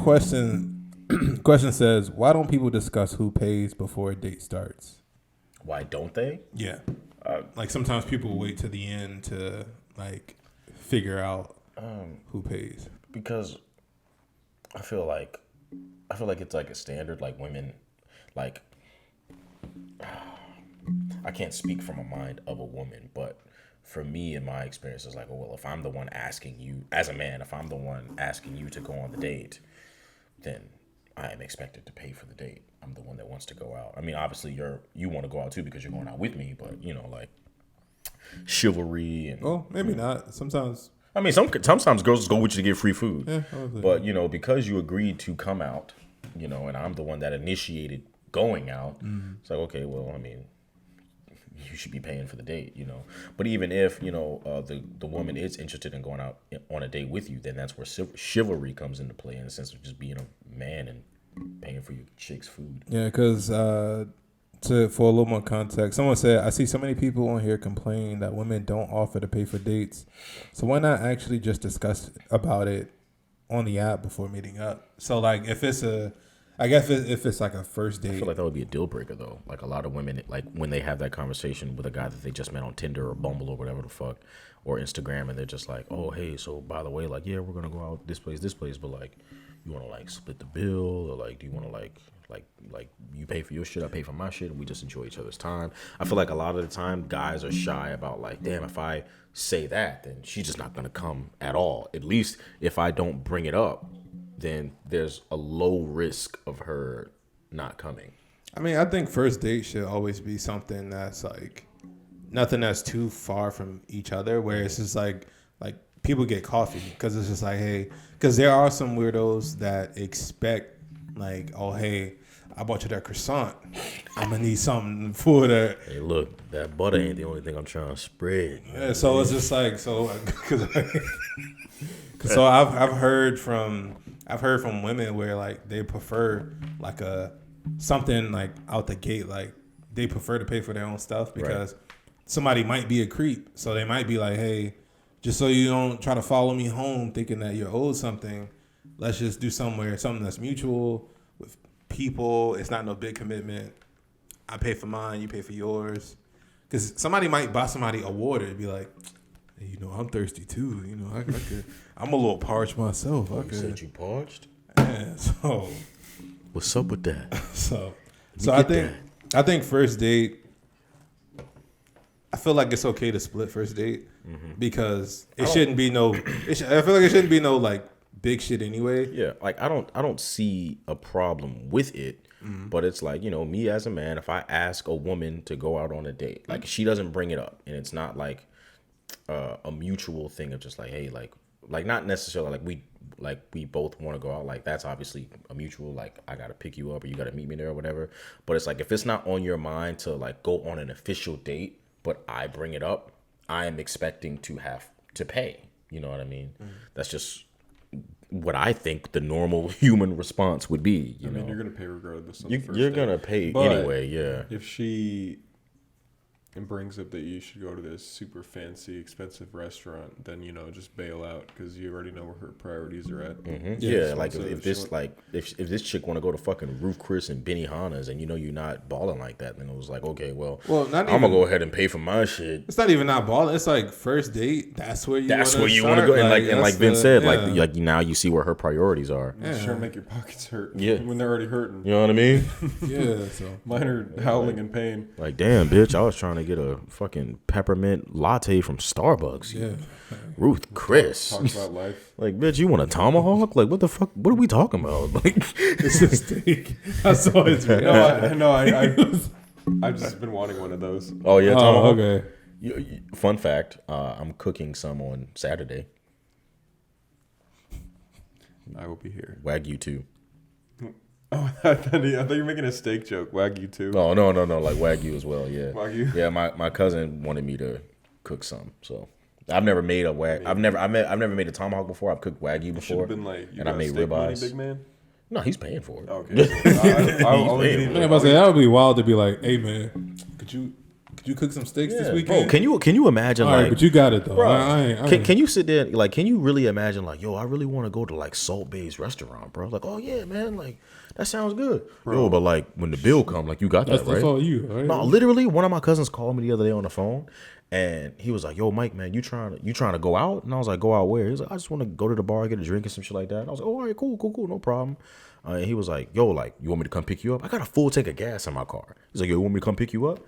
question says, why don't people discuss who pays before a date starts? Why don't they? Yeah, like sometimes people wait to the end to like figure out who pays. Because I feel like it's like a standard. Like women, like I can't speak from a mind of a woman, but for me, in my experience, it's like, well, if I'm the one asking you, as a man, if I'm the one asking you to go on the date, then I am expected to pay for the date. I'm the one that wants to go out. I mean, obviously, you want to go out too because you're going out with me, but like chivalry and. Well, maybe not. Sometimes. I mean, sometimes girls just go with you to get free food, Yeah, but because you agreed to come out, and I'm the one that initiated going out. It's like, okay, well, I mean, you should be paying for the date, But even if the woman is interested in going out on a date with you, then that's where chivalry comes into play in the sense of just being a man and paying for your chick's food. Yeah, because for a little more context, someone said, I see so many people on here complaining that women don't offer to pay for dates. So why not actually just discuss about it on the app before meeting up? So like if it's if it's like a first date. I feel like that would be a deal breaker though. Like a lot of women, like when they have that conversation with a guy that they just met on Tinder or Bumble or whatever the fuck, or Instagram, and they're just like, oh, hey, so by the way, like, yeah, we're going to go out this place, but like, you want to like split the bill, or like, do you want to like you pay for your shit, I pay for my shit, and we just enjoy each other's time. I feel like a lot of the time guys are shy about like, damn, if I say that, then she's just not going to come at all. At least if I don't bring it up, then there's a low risk of her not coming. I mean, I think first date should always be something that's like nothing that's too far from each other, where it's just like people get coffee because it's just like, hey, because there are some weirdos that expect like, oh, hey, I bought you that croissant, I'm gonna need something for that. Hey, look, that butter ain't the only thing I'm trying to spread. Yeah, so it's just like, so I've heard from women where like they prefer like something like out the gate, like they prefer to pay for their own stuff because somebody might be a creep, so they might be like, hey, just so you don't try to follow me home thinking that you're owed something, let's just do something that's mutual with people. It's not no big commitment. I pay for mine, you pay for yours. Because somebody might buy somebody a water and be like, hey, I'm thirsty too. I could. I'm a little parched myself. You said you parched? Yeah, so what's up with that? So I think first date, I feel like it's okay to split first date because it shouldn't be no. I feel like it shouldn't be no like big shit anyway. Yeah, like I don't see a problem with it, but it's like me as a man, if I ask a woman to go out on a date, like she doesn't bring it up, and it's not like a mutual thing of just like, hey, like not necessarily like we both want to go out, like that's obviously a mutual, like I gotta pick you up or you gotta meet me there or whatever. But it's like if it's not on your mind to like go on an official date, but I bring it up, I am expecting to have to pay. You know what I mean? That's just what I think the normal human response would be. I mean, you're gonna pay regardless. You're gonna pay anyway. Yeah. If she brings up that you should go to this super fancy, expensive restaurant, then just bail out because you already know where her priorities are at. Yeah, like if this chick want to go to fucking Ruth Chris and Benihana's and you're not balling like that, then it was like, okay, well I'm gonna go ahead and pay for my shit. It's not even not balling. It's like first date. That's where you want to go. And like Vince said, like now you see where her priorities are. Yeah. Sure, make your pockets hurt. Yeah, when they're already hurting. You know what I mean? Yeah. So mine are howling in pain. Like, damn, bitch, I was trying to get a fucking peppermint latte from Starbucks. Yeah. Ruth Chris. Talk about life. Like, bitch, you want a tomahawk? Like, what the fuck? What are we talking about? Like, it's a steak. I saw it. I've just been wanting one of those. Oh yeah, tomahawk. Okay. Fun fact: I'm cooking some on Saturday. I will be here. Wagyu too. Oh, I thought you were making a steak joke. Wagyu too. Oh no, like Wagyu as well. Yeah. Wagyu. Yeah, my cousin wanted me to cook some, so I've never made a I've never made a tomahawk before. I've cooked Wagyu before. Should have been like, and I made ribeyes. Big man. No, he's paying for it. Okay. I'll say that would be wild to be like, hey man, could you cook some steaks this weekend? Bro, can you imagine? All right, but you got it though. Bro, can you sit there? Like, can you really imagine? Like, yo, I really want to go to like Salt Bay's restaurant, bro. Like, oh yeah, man, like that sounds good, bro. Yo, but like when the bill come, like you got that, right? That's all you, right? No, literally, one of my cousins called me the other day on the phone, and he was like, "Yo, Mike, man, you trying to go out?" And I was like, "Go out where?" He was like, "I just want to go to the bar, get a drink and some shit like that." And I was like, "Oh, all right, cool, no problem." And he was like, "Yo, like, you want me to come pick you up? I got a full tank of gas in my car." He's like, "Yo, you want me to come pick you up?"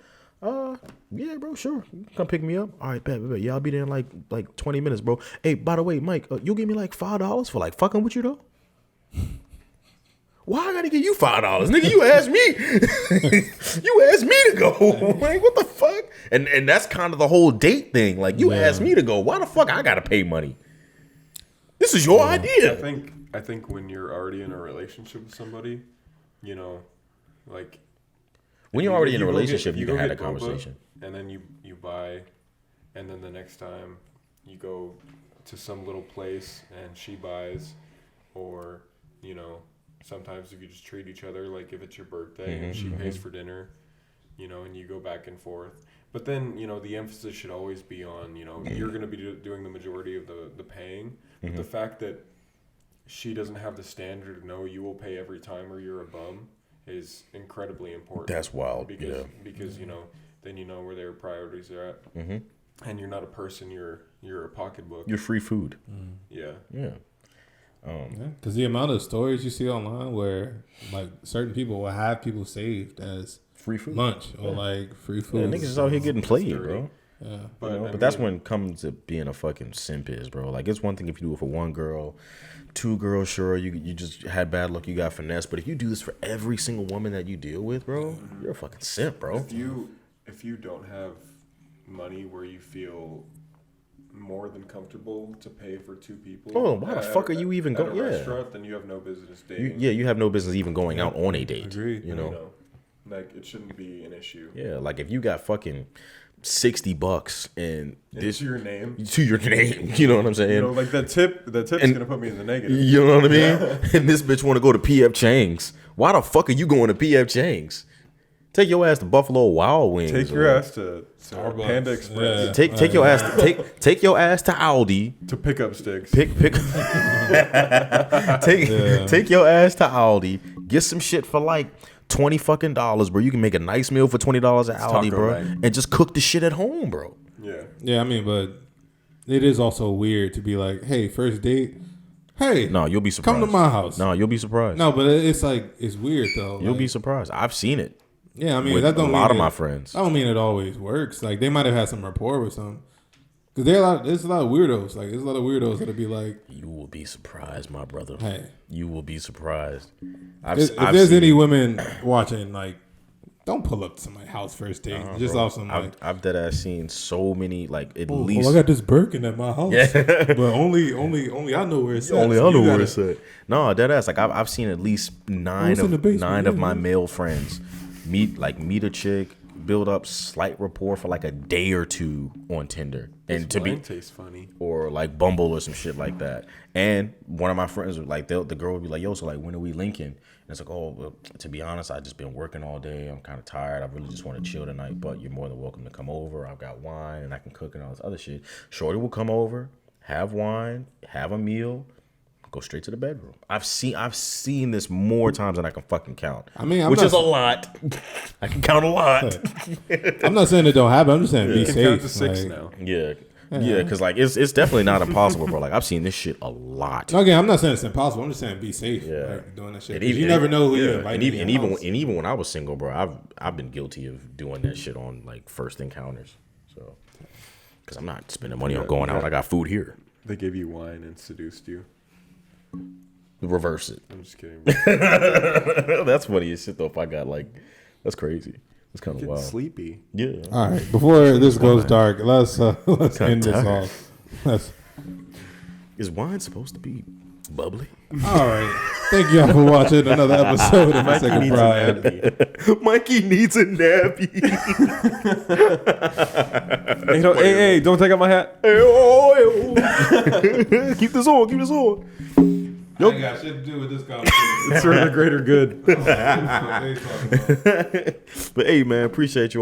Yeah, bro, sure. Come pick me up. All right, bet. Yeah, I'll be there in like 20 minutes, bro. Hey, by the way, Mike, you'll give me like $5 for like fucking with you though? Why I gotta give you $5, nigga? You asked me. You asked me to go. Like, what the fuck? And that's kind of the whole date thing. Like, you asked me to go. Why the fuck I gotta pay money? This is your idea. I think when you're already in a relationship with somebody, you know, like when you're already in a go relationship, get- you go can have get that boba, conversation. and then you buy, and then the next time you go to some little place and she buys, or you know, sometimes if you just treat each other, like if it's your birthday and she pays for dinner, you know, and you go back and forth. But then, you know, the emphasis should always be on, you know, you're going to be doing the majority of the paying. But the fact that she doesn't have the standard of no, you will pay every time or you're a bum is incredibly important. That's wild. Because you know, then you know where their priorities are at. And you're not a person, you're a pocketbook. You're free food. Yeah. Because the amount of stories you see online where like certain people will have people saved as Free food. lunch or like free Yeah, food. niggas is out here getting played, bro. Yeah. But, You know, I but that's mean, when it comes to being a fucking simp is, bro. Like, it's one thing if you do it for one girl, two girls, sure, you just had bad luck, you got finesse. But if you do this for every single woman that you deal with, bro, you're a fucking simp, bro. if you don't have money where you feel more than comfortable to pay for two people. Oh, why the fuck are you even at a going? Yeah. restaurant, then you have no business dating. You have no business even going out on a date. Agreed. You know? Like it shouldn't be an issue. Yeah, like if you got fucking $60 and this To your name. to your name, you know what I'm saying? You know, like the tip's gonna put me in the negative. You know what I mean? And this bitch want to go to PF Chang's. Why the fuck are you going to PF Chang's? Take your ass to Buffalo Wild Wings. Take your ass to Panda Express. Yeah. Take your ass to, take your ass to Aldi. To pick up sticks. Take your ass to Aldi. Get some shit for like $20 fucking, bro. You can make a nice meal for $20 at Aldi, Taco bro, Night. and just cook the shit at home, bro. Yeah. Yeah, I mean, but it is also weird to be like, hey, first date, hey, No, you'll be surprised. come to my house. No, you'll be surprised. No, but it's like, it's weird though. You'll Like, be surprised. I've seen it. yeah, I mean, with that don't a lot mean of my it- friends. I don't mean it always works. Like they might have had some rapport with some. Cause there's a lot of weirdos. Like there's a lot of weirdos that'll be like, You will be surprised, my brother. hey, You will be surprised. if there's any women watching, like, don't pull up to somebody's house first date. Just bro, off some like, I've dead ass seen so many, like at oh, least I got this Birkin at my house, but only I know where it's at. only so I know you where gotta- it's at. No, dead ass. Like I've seen at least nine it's in the of basement, yeah, my man. male friends meet a chick, build up slight rapport for like a day or two on Tinder, and to be Wine tastes funny. or like Bumble or some shit like that. And one of my friends would like the girl would be like, yo, so like when are we linking? And it's like, oh, well, to be honest, I just been working all day. I'm kind of tired. I really just want to chill tonight, but you're more than welcome to come over. I've got wine and I can cook and all this other shit. Shorty will come over, have wine, have a meal, go straight to the bedroom. I've seen this more times than I can fucking count. I mean, I'm which not- is a lot. I can count a lot. I'm not saying it don't happen. I'm just saying be You can safe. count to 6 like- now. Yeah, because like it's definitely not impossible, bro. Like I've seen this shit a lot. Again, I'm not saying it's impossible. I'm just saying be safe. Yeah. Like, doing that shit. And 'Cause even- you never know who yeah, you're inviting. and even when I was single, bro, I've been guilty of doing that shit on like first encounters. So, because I'm not spending money on going out. I got food here. They gave you wine and seduced you. Reverse it. I'm just kidding. That's funny as shit though. If I got like, that's crazy. It's kind of Getting wild. sleepy. Yeah. All right, before this goes dark, let's end this tired. off. Is wine supposed to be bubbly? All right. Thank y'all for watching another episode of The Second Pride. Mikey needs a nappy. Hey, don't take out my hat. Keep this on. Keep this on. I ain't got shit to do with this conversation. It's for the greater good. But hey, man, appreciate you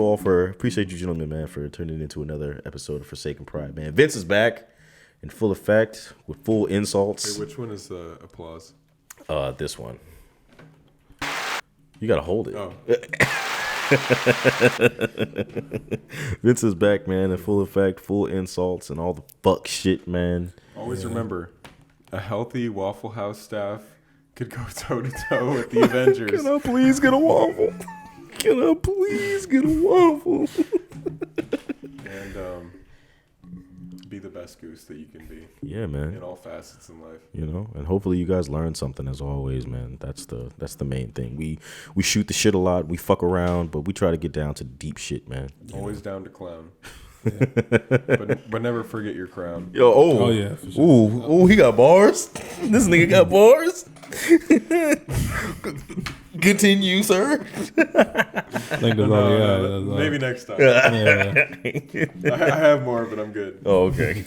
gentlemen, man, for turning into another episode of Forsaken Pride, man. Vince is back in full effect with full insults. Hey, which one is the applause? This one. You gotta hold it. Oh, Vince is back, man, in full effect, full insults and all the fuck shit, man. always remember, a healthy Waffle House staff could go toe to toe with the Avengers. Can I please get a waffle? Can I please get a waffle? be the best goose that you can be. Yeah, man. In all facets in life. You know, and hopefully you guys learn something as always, man. That's the main thing. We shoot the shit a lot, we fuck around, but we try to get down to the deep shit, man. Always down to clown. but never forget your crown. Yo, Oh yeah, for sure. Ooh, he got bars. This nigga got bars. Continue, sir. I think that's all. Yeah, that's all. Maybe next time. Yeah. I have more, but I'm good. Oh, okay.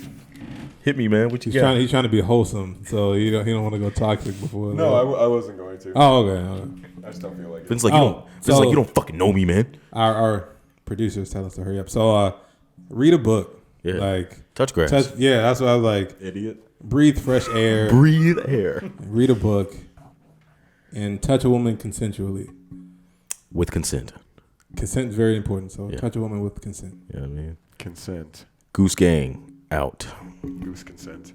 Hit me, man. What you got? He's trying to be wholesome, so he don't want to go toxic before. No, I wasn't going to. Oh, okay. I just don't feel like it. Vince, like you don't fucking know me, man. Our producers tell us to hurry up. So, read a book. Yeah. Like Touch grass. yeah, that's what I was like. Idiot. Breathe fresh air. Breathe air. Read a book, and touch a woman consensually. With consent. Consent is very important. So Yeah. touch a woman with consent. You know what I mean? Consent. Goose Gang out. Goose consent.